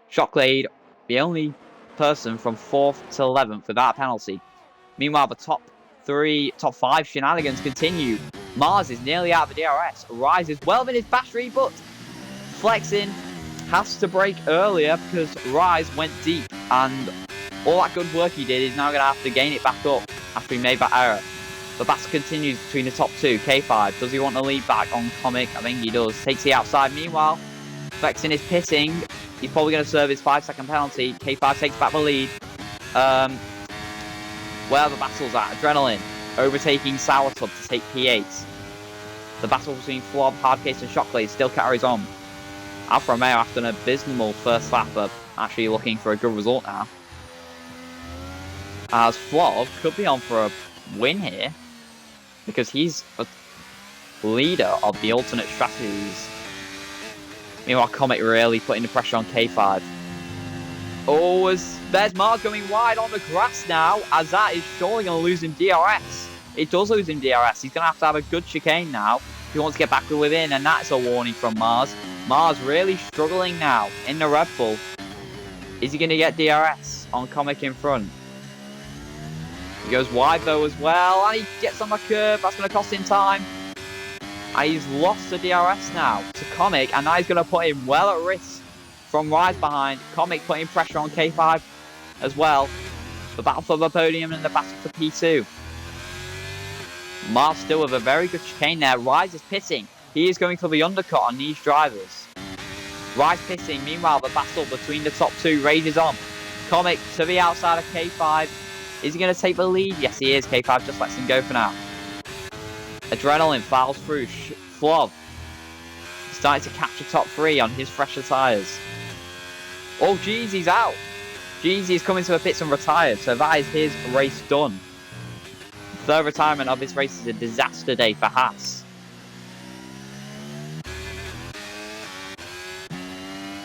Shockley, the only person from 4th to 11th without a penalty. Meanwhile, the top 5 shenanigans continue. Mars is nearly out of the DRS. Rise is well in his battery, but Flexing has to brake earlier because Rise went deep, and all that good work he did is now going to have to gain it back up after he made that error. The battle continues between the top 2. K5, does he want to lead back on Comic? I think he does. Takes the outside. Meanwhile, Flexing is pitting. He's probably going to serve his 5-second penalty. K5 takes back the lead. Where the battle's at. Adrenaline overtaking Sourtub to take P8. The battle between Flob, Hardcase and Shockley still carries on. Alfa Romeo, after an abysmal first lap, are actually looking for a good result now. As Flob could be on for a win here, because he's a leader of the alternate strategies. Meanwhile, Comet really putting the pressure on K5. Oh, there's Mars going wide on the grass now, as that is surely going to lose him DRS. It does lose him DRS. He's going to have a good chicane now if he wants to get back within, and that's a warning from Mars. Mars really struggling now in the Red Bull. Is he going to get DRS on Comic in front? He goes wide though as well, and he gets on the curve. That's going to cost him time. And he's lost the DRS now to Comic, and now he's going to put him well at risk from Rise behind. Comic putting pressure on K5 as well. The battle for the podium and the battle for P2. Mars still with a very good chicane there. Rise is pitting. He is going for the undercut on these drivers. Rise pitting. Meanwhile, the battle between the top 2 rages on. Comic to the outside of K5. Is he going to take the lead? Yes, he is. K5 just lets him go for now. Adrenaline fouls through. Flob starting to capture top 3 on his fresher tyres. Oh, Jeezy's out. Jeezy's coming to the pits and retired, so that is his race done. Third retirement of this race is a disaster day for Haas.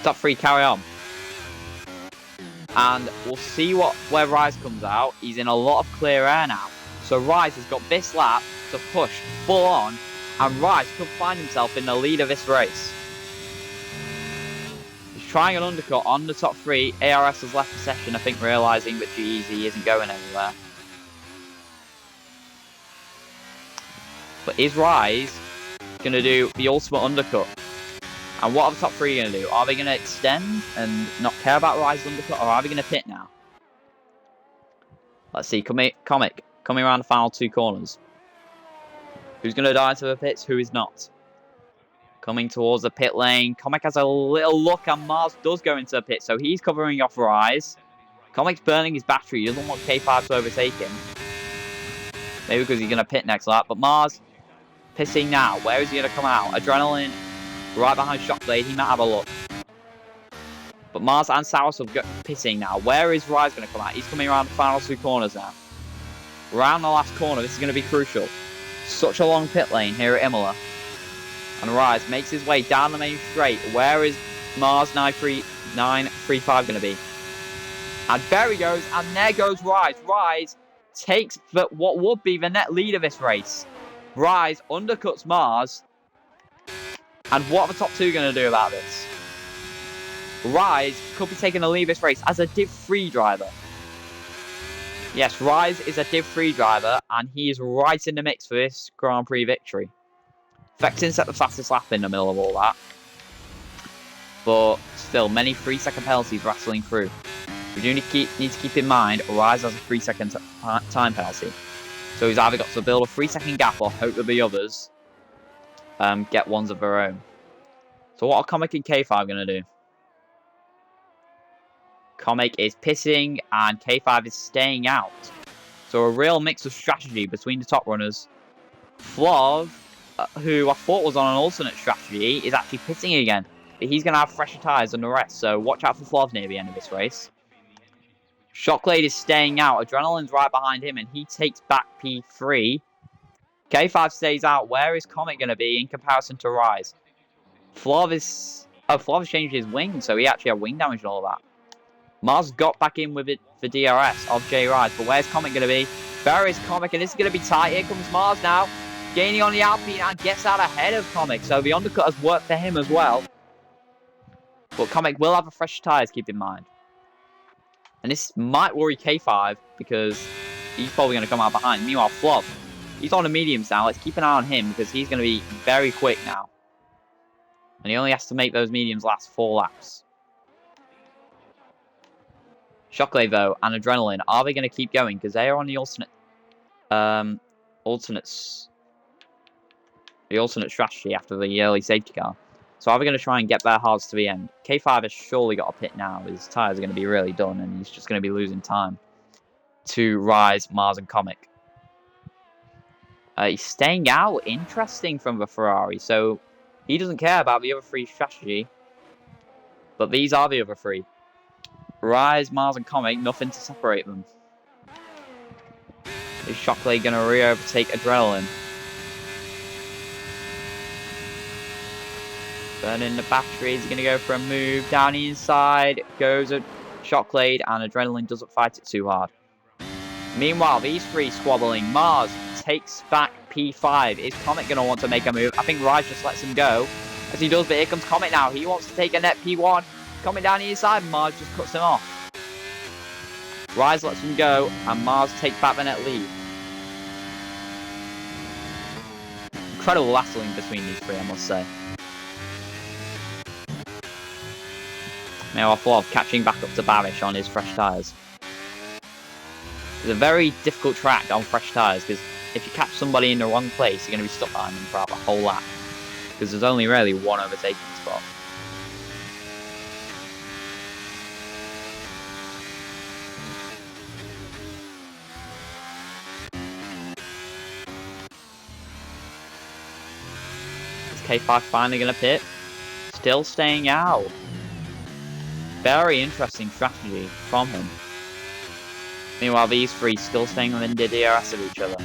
Top 3 carry on. And we'll see where Rise comes out. He's in a lot of clear air now. So Rise has got this lap to push full on, and Rise could find himself in the lead of this race. He's trying an undercut on the top 3. ARS has left the session, I think, realising that GEZ isn't going anywhere. But is Rise going to do the ultimate undercut? And what are the top 3 going to do? Are they going to extend and not care about Rise's undercut, or are they going to pit now? Let's see. Comic coming around the final 2 corners. Who's going to die into the pits? Who is not? Coming towards the pit lane. Comic has a little look, and Mars does go into the pit, so he's covering off Rise. Comic's burning his battery. He doesn't want K5 to overtake him. Maybe because he's going to pit next lap. But Mars pissing now. Where is he going to come out? Adrenaline right behind Shockblade. He might have a look. But Mars and Saurus are pissing now. Where is Rise going to come out? He's coming around the final 2 corners now. Around the last corner. This is going to be crucial. Such a long pit lane here at Imola. And Rise makes his way down the main straight. Where is Mars 935 going to be? And there he goes. And there goes Rise. Rise takes what would be the net lead of this race. Rise undercuts Mars. And what are the top 2 going to do about this? Rise could be taking the lead of this race as a Div 3 driver. Yes, Rise is a Div 3 driver, and he is right in the mix for this Grand Prix victory. Vexen set the fastest lap in the middle of all that. But still, many 3-second penalties rattling through. We do need to keep in mind, Rise has a 3-second time penalty. So he's either got to build a 3-second gap or hope that the others get ones of their own. So what are Comic and K5 going to do? Comic is pissing and K5 is staying out. So a real mix of strategy between the top runners. Flav, who I thought was on an alternate strategy, is actually pissing again. But he's going to have fresher tyres than the rest, so watch out for Flav near the end of this race. Shockblade is staying out. Adrenaline's right behind him, and he takes back P3. K5 stays out. Where is Comic going to be in comparison to Rise? Flav has changed his wing, so he actually had wing damage and all that. Mars got back in with it for DRS of J Rise, but where's Comic going to be? There is Comic, and this is going to be tight. Here comes Mars now, gaining on the Alpine and gets out ahead of Comic, so the undercut has worked for him as well. But Comic will have a fresh tyres, keep in mind. And this might worry K5 because he's probably going to come out behind. Meanwhile, Flav, he's on the mediums now. Let's keep an eye on him because he's going to be very quick now. And he only has to make those mediums last 4 laps. Shockley, though, and Adrenaline, are they going to keep going? Because they are on the alternate strategy after the early safety car. So are we going to try and get their hards to the end? K5 has surely got a pit now. His tyres are going to be really done, and he's just going to be losing time to Rise, Mars, and Comic. He's staying out. Interesting from the Ferrari. So he doesn't care about the other 3 strategy. But these are the other 3. Rise, Mars, and Comic, nothing to separate them. Is Shockley going to re-overtake Adrenaline? Burning the batteries, going to go for a move down the inside. Goes a Shockblade, and Adrenaline doesn't fight it too hard. Meanwhile, these 3 squabbling. Mars takes back P5. Is Comic going to want to make a move? I think Rise just lets him go. As he does, but here comes Comic now. He wants to take a net P1. Coming down the inside, Mars just cuts him off. Rise lets him go, and Mars takes back the net lead. Incredible battling between these 3, I must say. Now Flav catching back up to Babish on his fresh tyres. It's a very difficult track on fresh tyres, because if you catch somebody in the wrong place, you're going to be stuck behind them throughout the whole lap. Because there's only really one overtaking spot. K5 finally going to pit. Still staying out. Very interesting strategy from him. Meanwhile, these 3 still staying within the DRS of each other.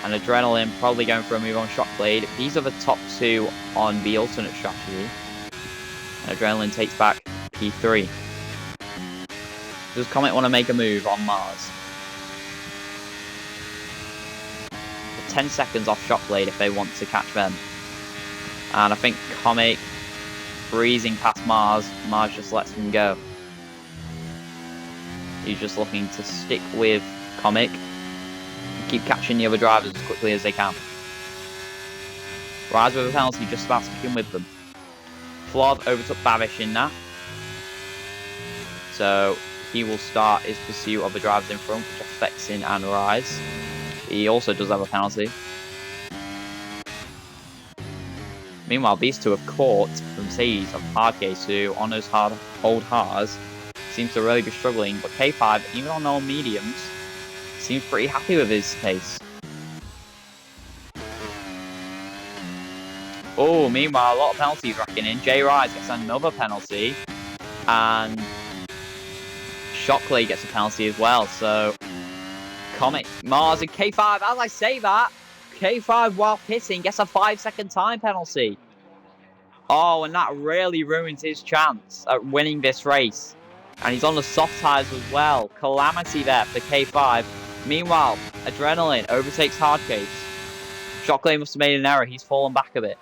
And Adrenaline probably going for a move on Shockblade. These are the top 2 on the alternate strategy. And Adrenaline takes back P3. Does Comet want to make a move on Mars? 10 seconds off Shockblade if they want to catch them. And I think Comic breezing past Mars. Mars just lets him go. He's just looking to stick with Comic and keep catching the other drivers as quickly as they can. Rise with a penalty, just about sticking with them. Flav overtook Babish in that. So he will start his pursuit of the drivers in front, which affects Vexen and Rise. He also does have a penalty. Meanwhile, these 2 have caught the Mercedes of Hardcase, who on those old hards seems to really be struggling, but K5, even on all mediums, seems pretty happy with his pace. Oh, meanwhile, a lot of penalties racking in. J Rise gets another penalty, and Shockley gets a penalty as well. So, Comic, Mars, and K5, as I say that, K5, while pitting, gets a 5-second time penalty. Oh, and that really ruins his chance at winning this race. And he's on the soft tyres as well. Calamity there for K5. Meanwhile, Adrenaline overtakes Hardcase. Shockley must have made an error. He's fallen back a bit.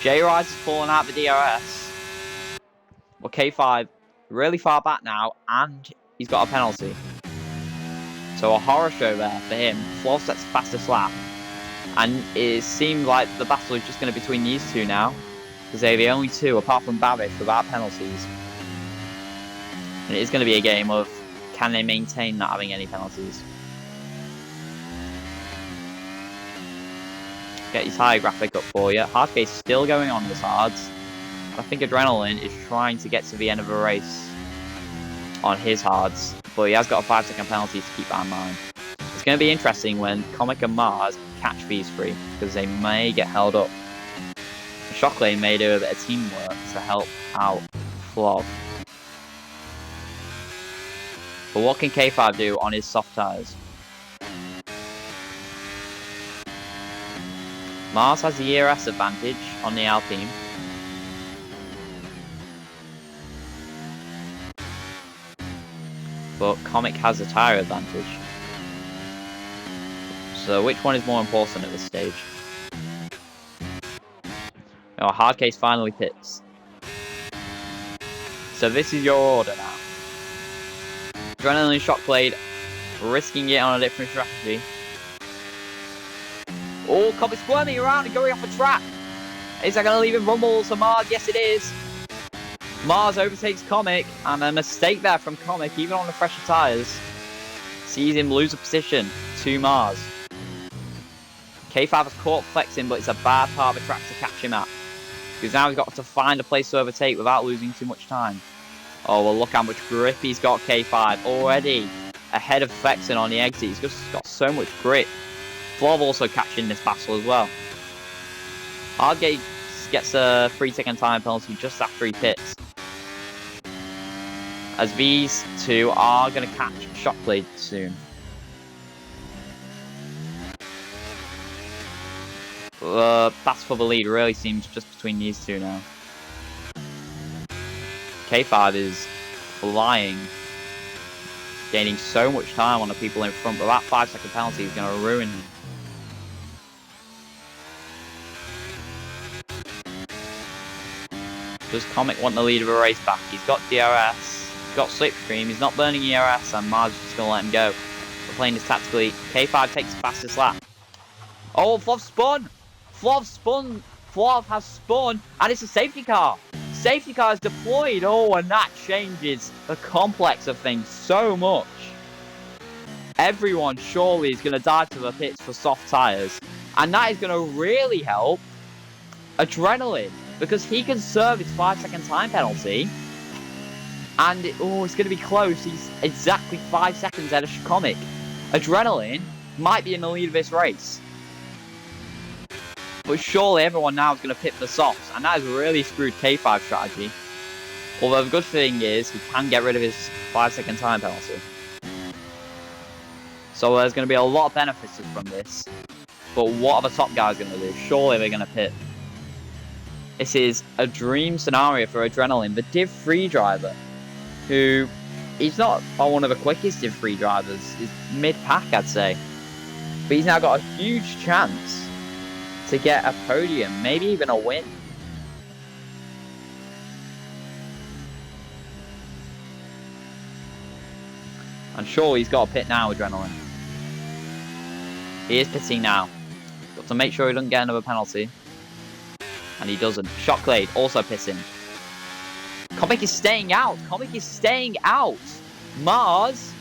J-Rise has fallen out of the DRS. Well, K5 really far back now, and he's got a penalty. So a horror show there for him. Flav sets the fastest lap. And it seemed like the battle is just going to be between these two now. Because they're the only two, apart from Babish, without penalties. And it is going to be a game of, can they maintain not having any penalties? Get your tyre graphic up for you. Hardcase still going on with hards. I think Adrenaline is trying to get to the end of a race on his hards. But he has got a 5-second penalty to keep that in mind. It's going to be interesting when Comic and Mars catch these three, because they may get held up. Shockley may do a bit of teamwork to help out Flav. But what can K5 do on his soft tyres? Mars has the ERS advantage on the Alpine. But Comic has a tyre advantage. So which one is more important at this stage? Oh, Hardcase finally pits. So this is your order now. Adrenaline Shockblade, risking it on a different strategy. Oh, Comic squirming around and going off the track. Is that going to leave him rumbles for Mars? Yes, it is. Mars overtakes Comic, and a mistake there from Comic, even on the fresher tyres. Sees him lose a position to Mars. K5 has caught flexing, but it's a bad part of the track to catch him at. Because now he's got to find a place to overtake without losing too much time. Oh, well, look how much grip he's got, K5. Already ahead of flexing on the exit. He's just got so much grip. Flav also catching this battle as well. Hardgate gets a 3-second time penalty just after he pits. As these two are going to catch Shockblade soon. Battle for the lead really seems just between these two now. K5 is flying, gaining so much time on the people in front, but that 5-second penalty is going to ruin him. Does Comic want the lead of a race back? He's got DRS, he's got Slipstream, he's not burning ERS, and Mars is just going to let him go. We're playing this tactically. K5 takes the fastest lap. Oh, Flav spun! Flav has spun, and it's a safety car. Safety car is deployed. Oh, and that changes the complex of things so much. Everyone surely is going to dive to the pits for soft tyres, and that is going to really help Adrenaline, because he can serve his 5-second time penalty. And it's going to be close. He's exactly 5 seconds ahead of Comic. Adrenaline might be in the lead of this race. But surely everyone now is going to pit the softs, and that has really screwed K5's strategy. Although the good thing is he can get rid of his 5-second time penalty. So there's going to be a lot of benefits from this. But what are the top guys going to do? Surely they're going to pit. This is a dream scenario for Adrenaline, the Div 3 driver, who he's not one of the quickest Div 3 drivers. He's mid-pack, I'd say. But he's now got a huge chance to get a podium, maybe even a win. And sure, he's got a pit now, Adrenaline. He is pitting now. Got to make sure he doesn't get another penalty. And he doesn't. Shockblade also pitting. Comic is staying out. Comic is staying out. Mars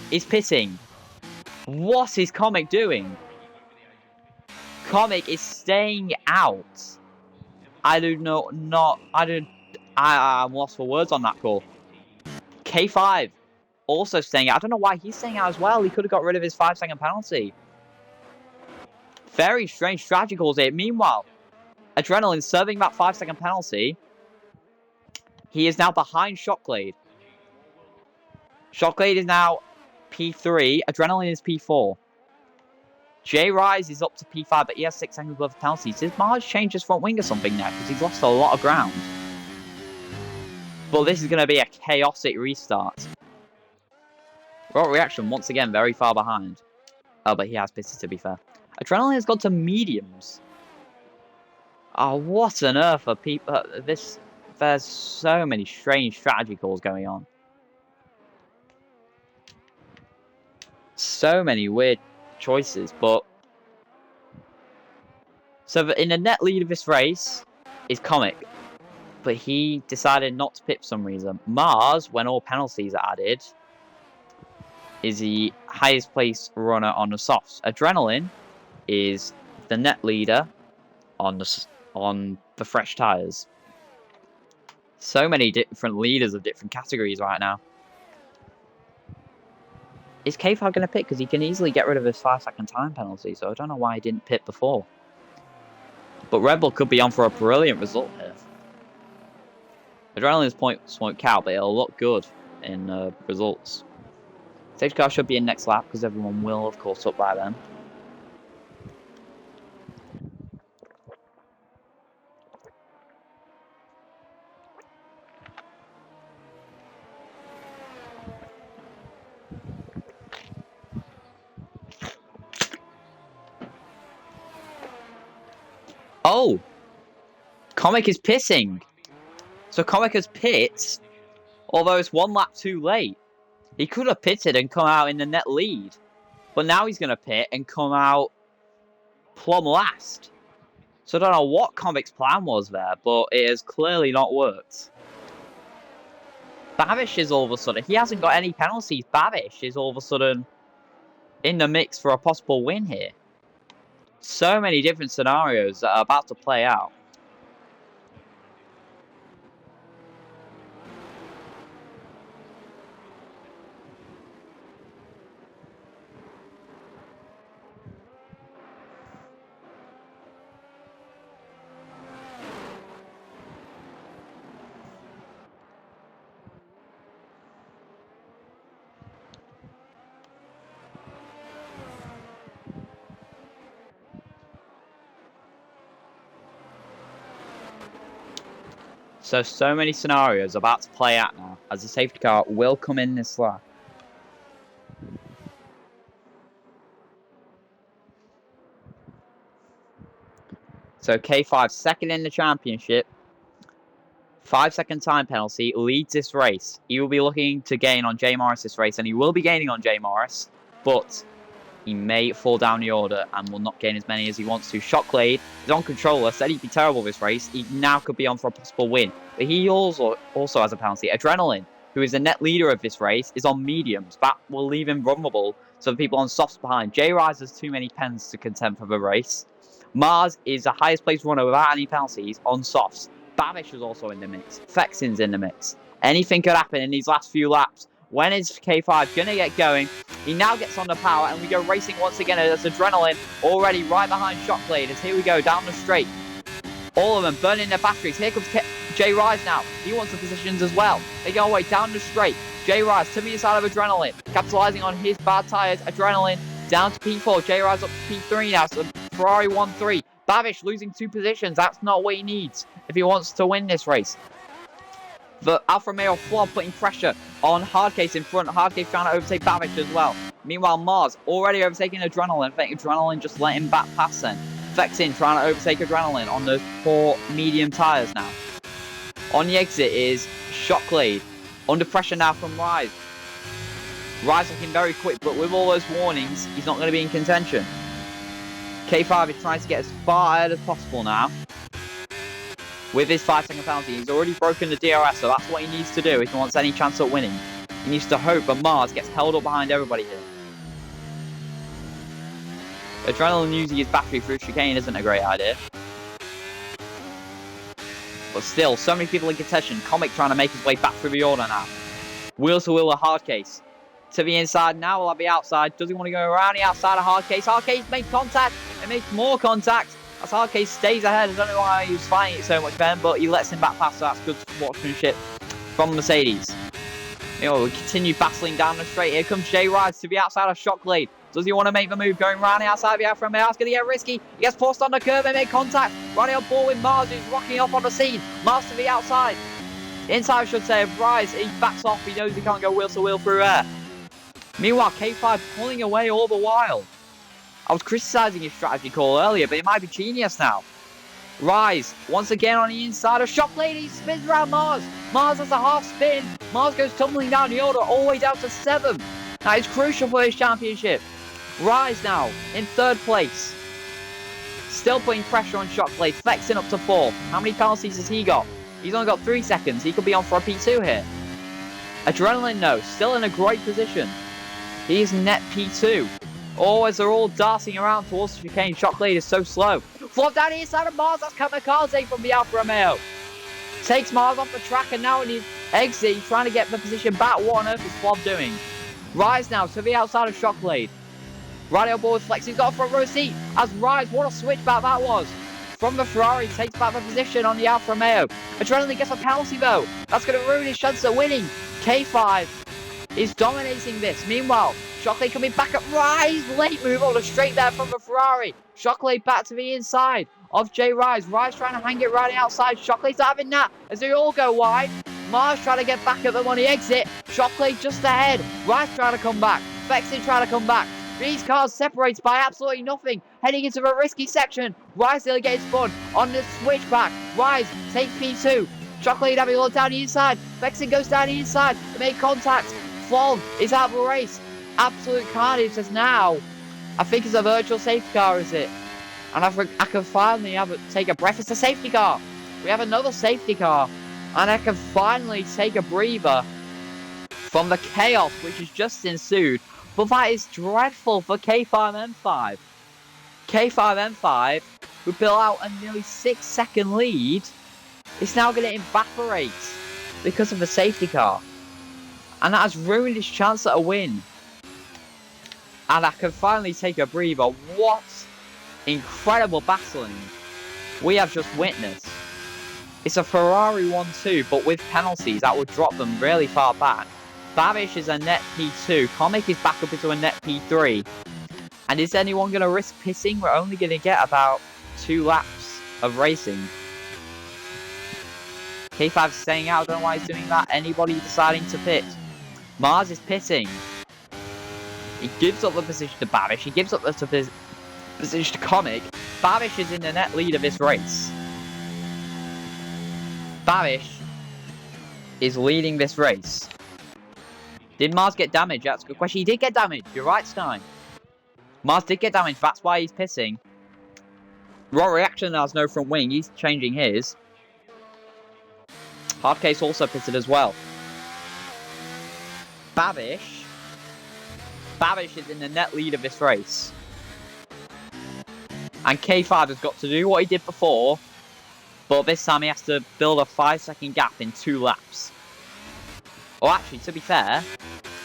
is pitting. What is Comic doing? Comic is staying out. I don't I'm lost for words on that call. K5 also staying out. I don't know why he's staying out as well. He could have got rid of his 5-second penalty. Very strange strategy calls here. Meanwhile, Adrenaline serving that 5-second penalty. He is now behind Shockblade. Shockblade is now P3. Adrenaline is P4. J-Rise is up to P5, but he has 6 seconds worth of penalties. Did Mars change his front wing or something now? Because he's lost a lot of ground. But this is going to be a chaotic restart. Raw Reaction, once again, very far behind. Oh, but he has pitted, to be fair. Adrenaline has gone to mediums. Oh, what on earth are people... There's so many strange strategy calls going on. So many weird choices, but... So in the net lead of this race is Comic. But he decided not to pit for some reason. Mars, when all penalties are added, is the highest placed runner on the softs. Adrenaline is the net leader on the fresh tyres. So many different leaders of different categories right now. Is K5 going to pit? Because he can easily get rid of his 5-second time penalty, so I don't know why he didn't pit before. But Red Bull could be on for a brilliant result here. Adrenaline's points won't count, but it'll look good in results. Safety car should be in next lap, because everyone will, of course, up by then. Oh! Comic is pissing. So Comic has pit, although it's 1 lap too late. He could have pitted and come out in the net lead. But now he's going to pit and come out plumb last. So I don't know what Comic's plan was there, but it has clearly not worked. Babish is all of a sudden... He hasn't got any penalties. Babish is all of a sudden in the mix for a possible win here. So many different scenarios that are about to play out. So many scenarios about to play out now, as the safety car will come in this lap. So K5 second in the championship. 5-second time penalty, leads this race. He will be looking to gain on J Morris this race, and he will be gaining on J Morris, but he may fall down the order and will not gain as many as he wants to. Shockblade is on controller, said he'd be terrible this race. He now could be on for a possible win. But he also has a penalty. Adrenaline, who is the net leader of this race, is on mediums. That will leave him vulnerable to the people on softs behind. J-Rise has too many pens to contend for the race. Mars is the highest placed runner without any penalties on softs. Babish is also in the mix. Fexin's in the mix. Anything could happen in these last few laps. When is K5 going to get going? He now gets on the power, and we go racing once again as Adrenaline already right behind Shockblade. As here we go down the straight. All of them burning their batteries. Here comes J-Rise now. He wants the positions as well. They go away down the straight. J-Rise to the inside of Adrenaline, capitalizing on his bad tyres. Adrenaline down to P4. J-Rise up to P3 now. So Ferrari 1-3. Babish losing 2 positions. That's not what he needs if he wants to win this race. But Alfa Romeo Flob putting pressure on Hardcase in front. Hardcase trying to overtake Babish as well. Meanwhile, Mars already overtaking Adrenaline. I think Adrenaline just let him back past then. Fexin trying to overtake Adrenaline on the 4 medium tyres now. On the exit is Shockblade. Under pressure now from Rise. Rise looking very quick, but with all those warnings, he's not going to be in contention. K5 is trying to get as far ahead as possible now. With his 5-second penalty, he's already broken the DRS, so that's what he needs to do if he wants any chance at winning. He needs to hope that Mars gets held up behind everybody here. Adrenaline using his battery through chicane isn't a great idea. But still, so many people in contention. Comic trying to make his way back through the order now. Wheel to wheel with Hardcase. To the inside now, will I be outside? Does he want to go around the outside of Hardcase? Hardcase makes contact. It makes more contact. As Hardcase stays ahead. I don't know why he was fighting it so much then, but he lets him back past, so that's good sportsmanship from Mercedes. You know, we continue battling down the straight. Here comes Jay Rides to the outside of Shockley. Does he want to make the move going round the outside of the Alfa Romeo? It's going to get risky. He gets forced on the curve and make contact. Running on board with Mars, who's rocking off on the scene. Mars to the outside. Inside, I should say, of Rise. He backs off. He knows he can't go wheel to wheel through air. Meanwhile, K5 pulling away all the while. I was criticising his strategy call earlier, but it might be genius now. Rise, once again on the inside of Shockley. He spins around Mars. Mars has a half spin. Mars goes tumbling down the order all the way down to 7. That is crucial for his championship. Rise now in 3rd place. Still putting pressure on Shockley, flexing up to 4. How many penalties has he got? He's only got 3 seconds. He could be on for a P2 here. Adrenaline, no. Still in a great position. He is net P2. Oh, as they're all darting around towards the chicane. Shockley is so slow. Flop down the inside of Mars. That's Kamikaze from the Alfa Romeo. Takes Mars off the track, and now in his exit, he's trying to get the position back. What on earth is Flop doing? Rise now to the outside of Shockley. Riding on board with Flex. He's got a front row seat. As Rise, what a switchback that was. From the Ferrari, takes back the position on the Alfa Romeo. Adrenaline gets a penalty though. That's going to ruin his chance of winning. K5 is dominating this. Meanwhile, Shockley coming back at Rise. Late move on the straight there from the Ferrari. Shockley back to the inside of Jay Rise. Rise trying to hang it right outside. Shockley's having that as they all go wide. Mars trying to get back at them on the exit. Shockley just ahead. Rise trying to come back. Vexin trying to come back. These cars separated by absolutely nothing. Heading into a risky section. Rise nearly gets spun on the switchback. Rise takes P2. Shockley having a look down the inside. Vexin goes down the inside to make contact. Flog is out of the race. Absolute carnage as now. I think it's a virtual safety car, is it? And I can finally take a breath. It's a safety car. We have another safety car. And I can finally take a breather from the chaos which has just ensued. But that is dreadful for K5M5. K5M5, who built out a nearly 6-second lead, is now going to evaporate because of the safety car. And that has ruined his chance at a win. And I can finally take a breather. What incredible battling we have just witnessed. It's a Ferrari 1-2, but with penalties that would drop them really far back. Babish is a net P2. Comic is back up into a net P3. And is anyone going to risk pitting? We're only going to get about 2 laps of racing. K5 is staying out. I don't know why he's doing that. Anybody deciding to pit? Mars is pitting. He gives up the position to Babish. He gives up the position to Comic. Babish is in the net lead of this race. Babish is leading this race. Did Mars get damaged? That's a good question. He did get damaged. You're right, Stein. Mars did get damaged. That's why he's pissing. Raw Reaction has no front wing. He's changing his. Hardcase also pitted as well. Babish is in the net lead of this race. And K5 has got to do what he did before. But this time he has to build a 5-second gap in 2 laps. Well, actually, to be fair,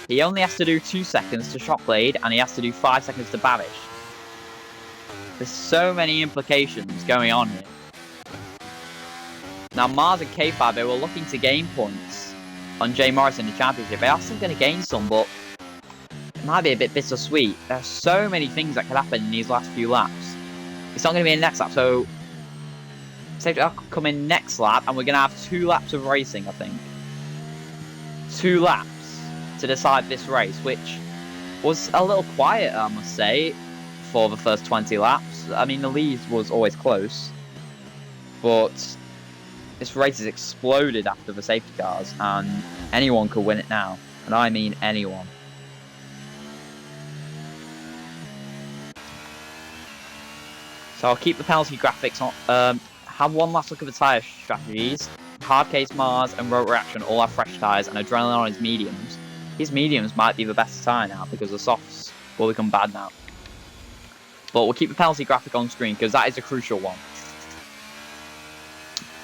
he only has to do 2 seconds to Shockblade, and he has to do 5 seconds to Babish. There's so many implications going on here. Now, Mars and K5, they were looking to gain points on Jay Morris in the championship. They are still going to gain some, but it might be a bit bittersweet. There are so many things that could happen in these last few laps. It's not going to be in the next lap, so safety car could come in next lap, and we're going to have 2 laps of racing, I think. 2 laps to decide this race, which was a little quiet, I must say, for the first 20 laps. I mean, the lead was always close, but this race has exploded after the safety cars, and anyone could win it now, and I mean anyone. So I'll keep the penalty graphics on. Have one last look at the tyre strategies. Hardcase, Mars, and Road Reaction all have fresh tyres, and Adrenaline on his mediums. His mediums might be the best tyre now because the softs will become bad now. But we'll keep the penalty graphic on screen because that is a crucial one.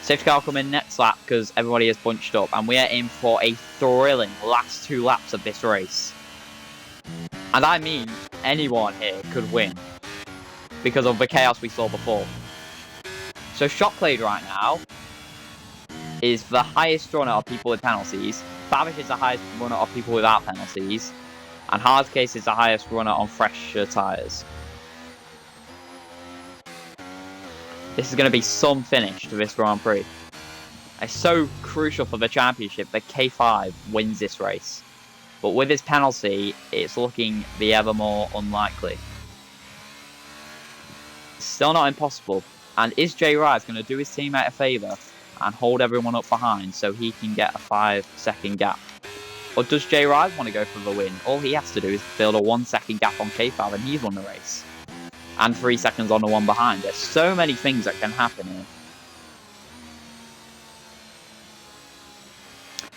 Safety car will come in next lap because everybody is bunched up, and we are in for a thrilling last 2 laps of this race. And I mean, anyone here could win because of the chaos we saw before. So Shocklade right now is the highest runner of people with penalties. Babish is the highest runner of people without penalties. And Hardcase is the highest runner on fresher tyres. This is going to be some finish to this Grand Prix. It's so crucial for the championship that K5 wins this race. But with his penalty, it's looking the ever more unlikely. Still not impossible. And is J. Rise going to do his teammate a favour and hold everyone up behind so he can get a 5-second gap? Or does J. Rise want to go for the win? All he has to do is build a 1-second gap on K5 and he's won the race. And 3 seconds on the one behind. There's so many things that can happen here.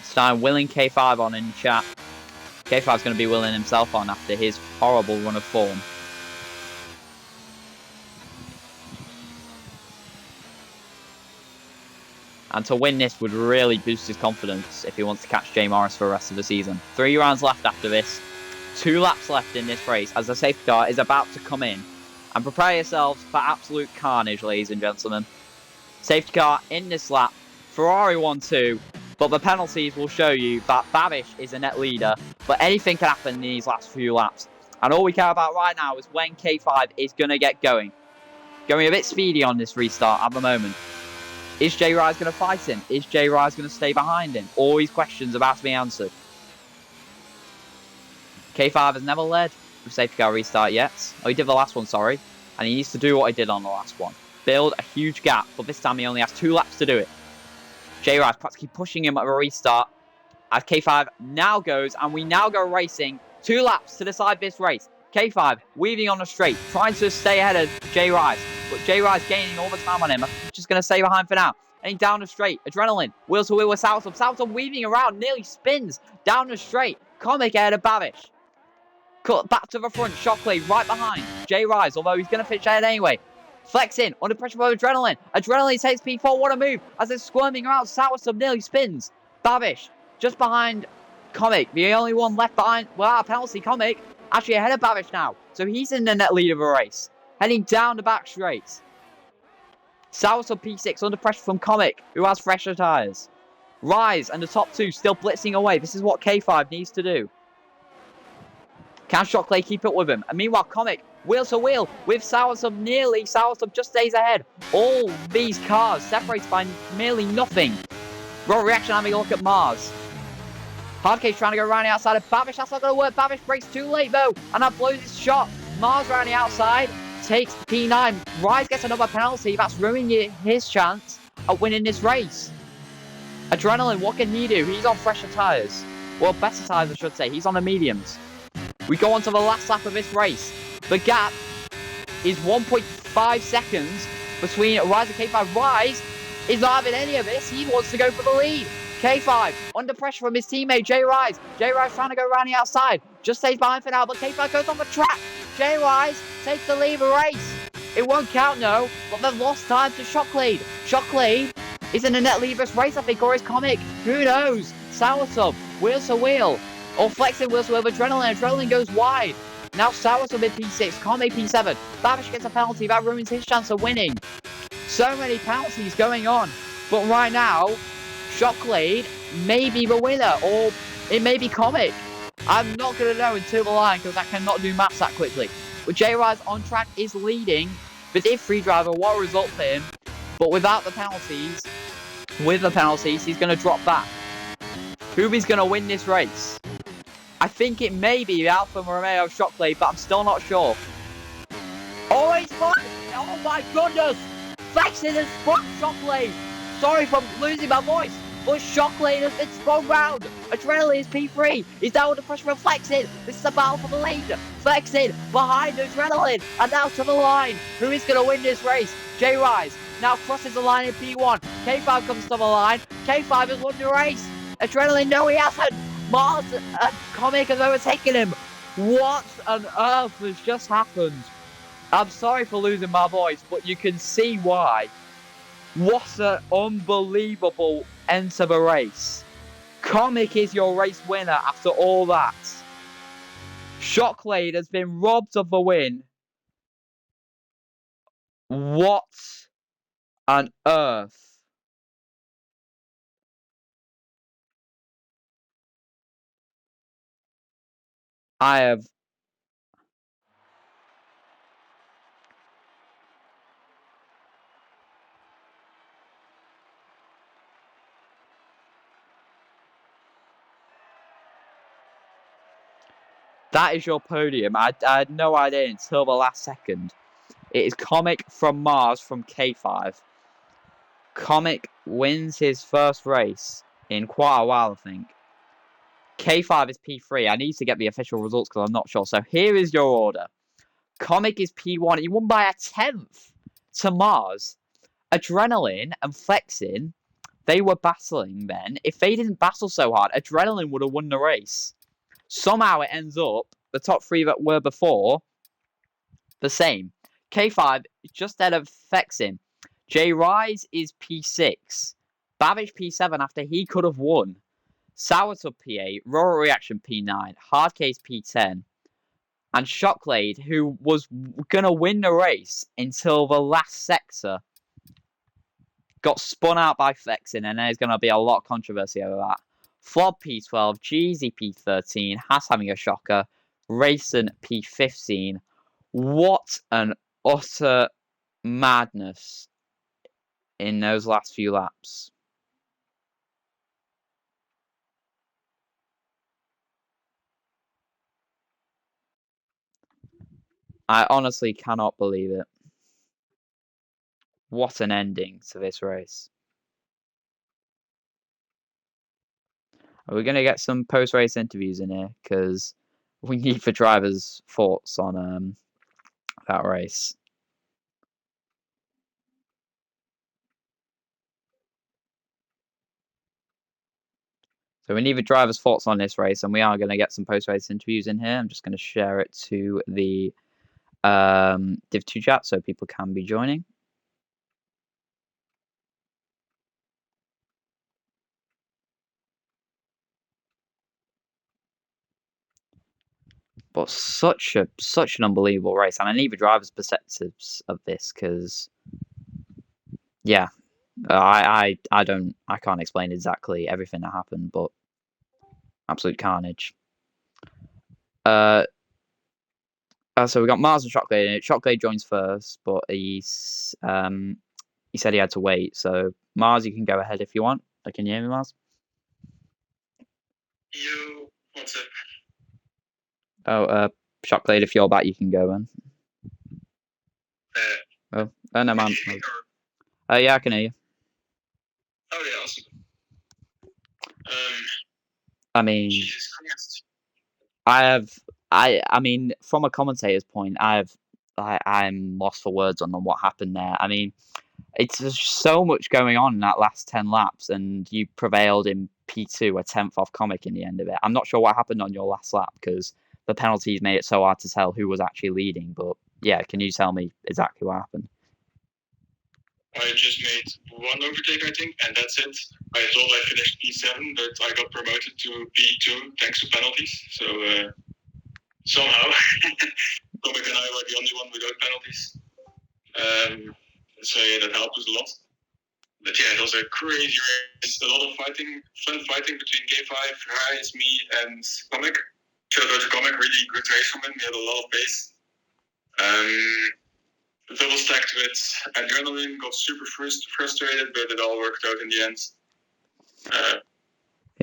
So I'm willing K5 on in chat. K5's going to be willing himself on after his horrible run of form. And to win this would really boost his confidence if he wants to catch Jay Morris for the rest of the season. 3 rounds left after this. 2 laps left in this race as the safety car is about to come in. And prepare yourselves for absolute carnage, ladies and gentlemen. Safety car in this lap. Ferrari 1-2. But the penalties will show you that Babish is a net leader. But anything can happen in these last few laps. And all we care about right now is when K5 is going to get going. Going a bit speedy on this restart at the moment. Is J. Rise going to fight him? Is J. Rise going to stay behind him? All these questions about to be answered. K5 has never led with safety car restart yet. Oh, he did the last one, sorry. And he needs to do what he did on the last one. Build a huge gap, but this time he only has 2 laps to do it. J. Rise practically pushing him at a restart. As K5 now goes, and we now go racing 2 laps to decide this race. K5 weaving on the straight, trying to stay ahead of J. Rise. But J. Rise gaining all the time on him. I'm just going to stay behind for now. Heading down the straight. Adrenaline. Wheels to wheel with Southam. Southam weaving around. Nearly spins down the straight. Comic ahead of Babish. Cut back to the front. Shockley right behind J. Rise. Although he's going to finish ahead anyway. Flex in. Under pressure for Adrenaline. Adrenaline takes P4. What a move. As it's squirming around. Southam nearly spins. Babish just behind Comic. The only one left behind. Well, penalty. Comic actually ahead of Babish now. So he's in the net lead of the race. Heading down the back straight. Southam P6 under pressure from Comic, who has fresher tyres. Rise and the top 2 still blitzing away. This is what K5 needs to do. Can Shockley keep up with him? And meanwhile, Comic, wheel to wheel with Southam nearly. Southam just stays ahead. All these cars separated by merely nothing. Raw Reaction having a look at Mars. Hardcase trying to go around the outside of Babish. That's not going to work. Babish breaks too late though. And that blows his shot. Mars around the outside. Takes P9. Rise gets another penalty. That's ruining his chance of winning this race. Adrenaline, what can he do? He's on fresher tyres. Well, better tyres, I should say. He's on the mediums. We go on to the last lap of this race. The gap is 1.5 seconds between Rise and K5. Rise is not having any of this. He wants to go for the lead. K5 under pressure from his teammate J. Rise. J. Rise trying to go around the outside. Just stays behind for now, but K5 goes on the track. J. Rise takes the lead of the race. It won't count, no, but they've lost time to Shocklade. Shocklade is in the net lead of this race, I think, or is Comic. Who knows? Soursub, wheels to wheel. Or flexing wheels to wheel, Adrenaline. Adrenaline goes wide. Now Soursub in P6, Comic P7. Babish gets a penalty. That ruins his chance of winning. So many penalties going on. But right now, Shocklade may be the winner, or it may be Comic. I'm not going to know until the line because I cannot do maths that quickly. But J. Rise on track is leading. But if free driver, what a result for him. But without the penalties, he's going to drop back. Who is going to win this race? I think it may be Alfa Romeo Shockley, but I'm still not sure. Oh, he's fine! Oh my goodness! Flexing and spun Shockley! Sorry for losing my voice, but Shockley has been spun round. Adrenaline is P3. He's down under pressure from Flexing. This is a battle for the lead. Flexing behind Adrenaline and now to the line. Who is going to win this race? J. Rise now crosses the line in P1. K5 comes to the line. K5 has won the race. Adrenaline, no, he hasn't. Mars Comic has overtaken him. What on earth has just happened? I'm sorry for losing my voice, but you can see why. What an unbelievable end to the race. Comic is your race winner after all that. Shocklade has been robbed of the win. What on earth? I have... That is your podium. I had no idea until the last second. It is Comic from Mars from K5. Comic wins his first race in quite a while, I think. K5 is P3. I need to get the official results because I'm not sure. So here is your order. Comic is P1. He won by a 10th to Mars. Adrenaline and Flexing, they were battling then. If they didn't battle so hard, Adrenaline would have won the race. Somehow it ends up the top three that were before the same. K5 just ahead of Flexing. J Rise is P6. Babbage P7 after he could have won. Sourtub P8, Rural Reaction P9, Hardcase P10, and Shocklade, who was going to win the race until the last sector, got spun out by Flexing, and there's going to be a lot of controversy over that. Flob P12, Jeezy P13, Haas having a shocker, Racing P15. What an utter madness in those last few laps. I honestly cannot believe it. What an ending to this race. We're going to get some post-race interviews in here because we need the drivers' thoughts on that race. So we need the drivers' thoughts on this race, and we are going to get some post-race interviews in here. I'm just going to share it to the Div 2 chat so people can be joining. But such an unbelievable race, and I need the drivers' perspectives of this because, yeah, I can't explain exactly everything that happened, but absolute carnage. So we got Mars and Shocklade. Shocklade joins first, but he said he had to wait. So Mars, you can go ahead if you want. Can you hear me, Mars? Yo, what's up? Oh, Shocklade, if you're back, you can go then. No, man. Yeah, I can hear you. Oh, yeah, awesome. I mean, Jesus Christ. I mean, from a commentator's point, I'm lost for words on what happened there. I mean, it's just so much going on in that last 10 laps, and you prevailed in P2, a 10th off Comic in the end of it. I'm not sure what happened on your last lap because the penalties made it so hard to tell who was actually leading. But yeah, can you tell me exactly what happened? I just made one overtake, I think, and that's it. I thought I finished P7, but I got promoted to P2 thanks to penalties. So somehow, Comic and I were the only one without penalties. So yeah, that helped us a lot. But yeah, it was a crazy race. A lot of fun fighting between K5, Rise, me, and Comic. Shout out to Comic, really good race from him. He had a lot of pace. Double stacked with adrenaline, got super frustrated, but it all worked out in the end.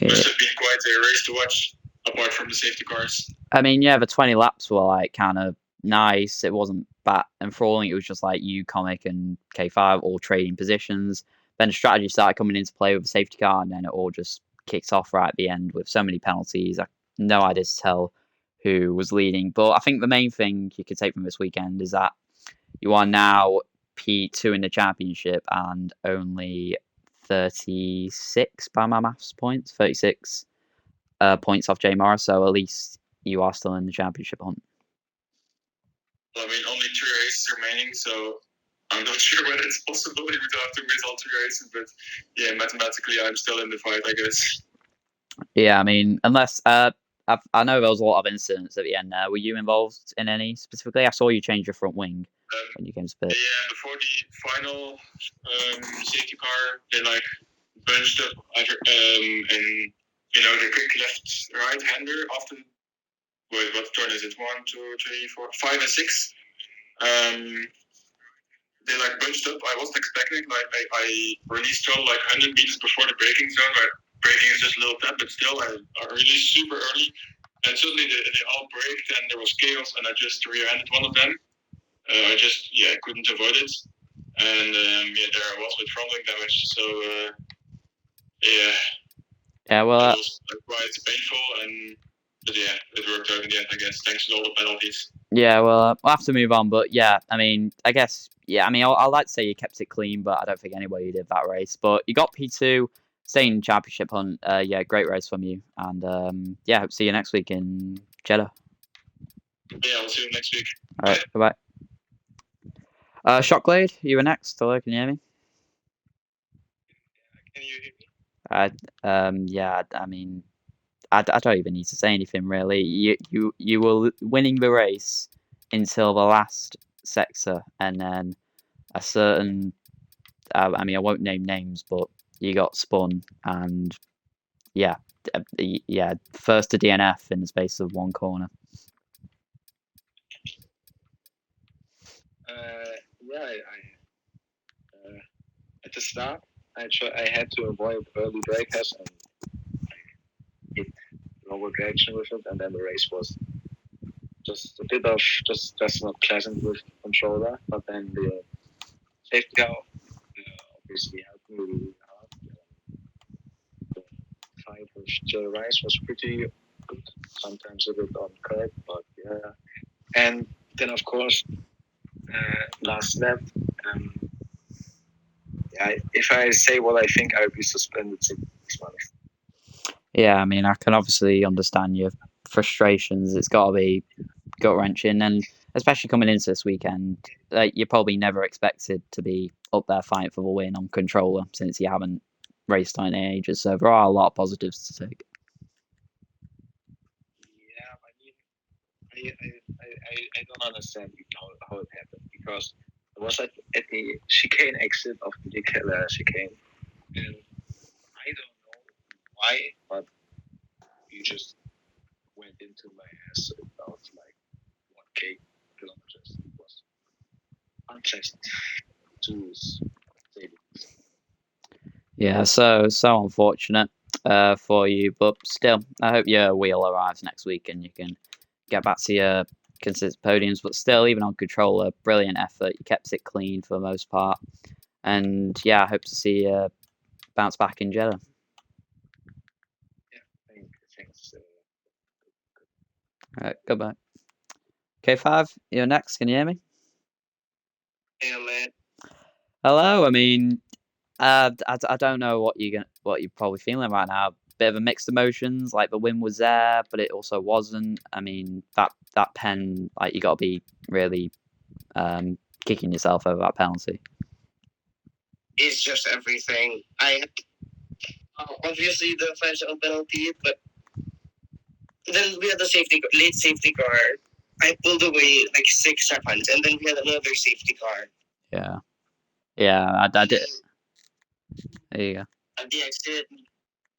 Must have been quite a race to watch, apart from the safety cars. I mean, yeah, the 20 laps were like kind of nice. It wasn't bad enthralling. It was just like you, Comic, and K5 all trading positions. Then strategy started coming into play with the safety car, and then it all just kicked off right at the end with so many penalties. I had no idea to tell who was leading. But I think the main thing you could take from this weekend is that you are now P2 in the championship and only 36 by my maths points, 36 points off J Morris. So at least you are still in the championship hunt. Well, I mean, only 3 races remaining, so I'm not sure whether it's possible. He would have to miss all 2 races, but yeah, mathematically, I'm still in the fight, I guess. Yeah, I mean, unless I know there was a lot of incidents at the end there. Were you involved in any specifically? I saw you change your front wing when you came to pit. Yeah, before the final safety car, they like bunched up and the quick left right hander after what turn is it? 1, 2, 3, 4, 5, and 6. They like bunched up. I wasn't expecting it. Like I released throttle like 100 meters before the braking zone, where braking is just a little tap, but still I released super early. And suddenly they all braked and there was chaos, and I just rear-ended one of them. I just couldn't avoid it, and there I was with throttling damage. So Yeah, well, it was quite painful, but yeah, it worked out in the end, I guess, thanks to all the penalties. yeah, well, we'll have to move on, but yeah, I mean, I guess, yeah, I mean, I'd like to say you kept it clean, but I don't think anybody did that race. But you got P2, staying in championship hunt. Yeah, great race from you, and yeah, hope to see you next week in Jeddah. Yeah, I'll see you next week. All right, bye bye. Shockblade, you were next. Hello, can you hear me? Can you hear me? Yeah, I mean, I don't even need to say anything really. You were winning the race until the last sector, and then a certain, I mean, I won't name names, but you got spun, and yeah, first to DNF in the space of one corner. At the start, I had to avoid early breakers and hit lower direction with it, and then the race was just a bit of just not pleasant with the controller. But then the safety car obviously helped me really hard. The fight with Jill Rice was pretty good, sometimes a bit on curb, but yeah. And then of course, last lap. If I say what I think, I would be suspended 6 months. Yeah, I mean, I can obviously understand your frustrations. It's got to be gut wrenching, and especially coming into this weekend, you probably never expected to be up there fighting for the win on controller since you haven't raced on it in ages. So there are a lot of positives to take. Yeah, I don't understand how it happened, because it was at the chicane exit of the chicane, and I don't know why, but you just went into my ass about like 1K kilometers. It was unpleasant to say this. Yeah, so unfortunate for you, but still, I hope your wheel arrives next week and you can get back to your consistent podiums. But still, even on controller, brilliant effort. You kept it clean for the most part, and yeah, I hope to see you bounce back in Jeddah. Yeah, thanks. All right, goodbye. K5, you're next. Can you hear me? Yeah, man. Hello. I mean, I don't know what you're probably feeling right now. Bit of a mixed emotions. Like the win was there, but it also wasn't. I mean, that pen, like you got to be really kicking yourself over that penalty. It's just everything. Obviously the offensive penalty, but then we had the late safety car. I pulled away like 6 seconds, and then we had another safety car. Yeah, I did. There you go. At the exit,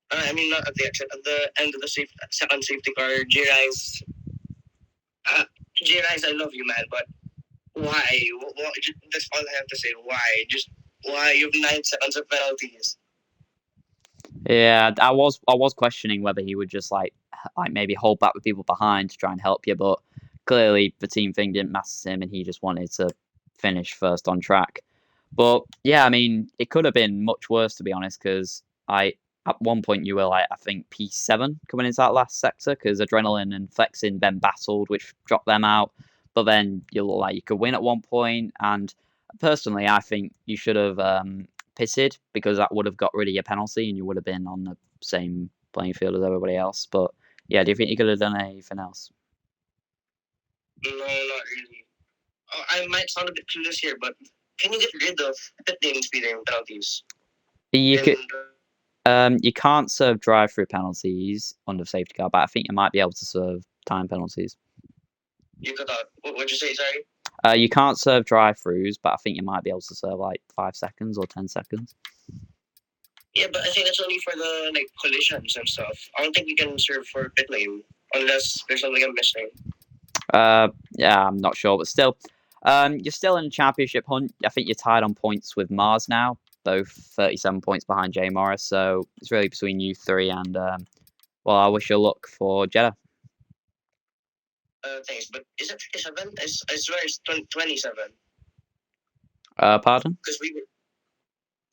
I mean not at the exit, at the end of the second safety car, J-Rise, I love you, man, but why? That's all I have to say. Why? Just why? You have 9 seconds of penalties. Yeah, I was questioning whether he would just like maybe hold back the people behind to try and help you, but clearly the team thing didn't matter to him, and he just wanted to finish first on track. But yeah, I mean, it could have been much worse, to be honest, because at one point you were like, I think P7 coming into that last sector because Adrenaline and Flexing then battled, which dropped them out. But then you look like you could win at one point, and personally, I think you should have pitted, because that would have got rid of your penalty and you would have been on the same playing field as everybody else. But yeah, do you think you could have done anything else? No, not really. I might sound a bit clueless here, but Can you get rid of pit lane speeding penalties? You could. In You can't serve drive-through penalties under safety car, but I think you might be able to serve time penalties. You cut out. What'd you say? Sorry. You can't serve drive-throughs, but I think you might be able to serve like 5 seconds or 10 seconds. Yeah, but I think that's only for the like collisions and stuff. I don't think you can serve for pit lane unless there's something I'm missing. Yeah, I'm not sure, but still, you're still in a championship hunt. I think you're tied on points with Mars now, both 37 points behind Jay Morris. So it's really between you three, and well, I wish you luck for Jeddah. Thanks, but is it 57? I swear it's 27. Pardon? Because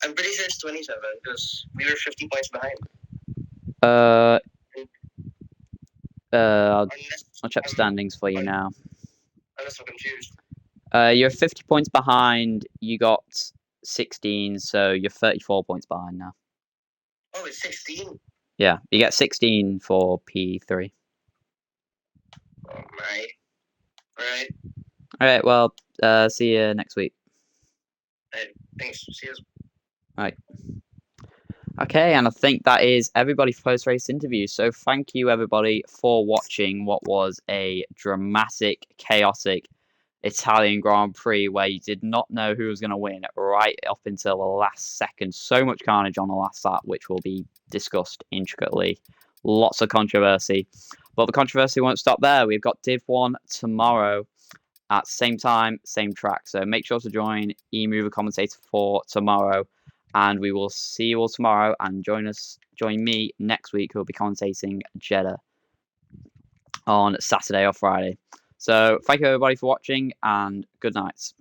I'm pretty sure it's 27 because we were 50 points behind. I'll check standings for you now. Unless I'm confused. You're 50 points behind. You got 16, so you're 34 points behind now. Oh, it's 16? Yeah, you get 16 for P3. Oh, my. Alright. Alright, well, see you next week. Thanks. See you. Alright. Okay, and I think that is everybody for post-race interviews. So thank you, everybody, for watching what was a dramatic, chaotic Italian Grand Prix where you did not know who was going to win right up until the last second. So much carnage on the last lap, which will be discussed intricately. Lots of controversy. But the controversy won't stop there. We've got Div 1 tomorrow at same time, same track. So make sure to join eMover Commentator for tomorrow. And we will see you all tomorrow. And join me next week, who will be commentating Jeddah on Saturday or Friday. So thank you everybody for watching, and good night.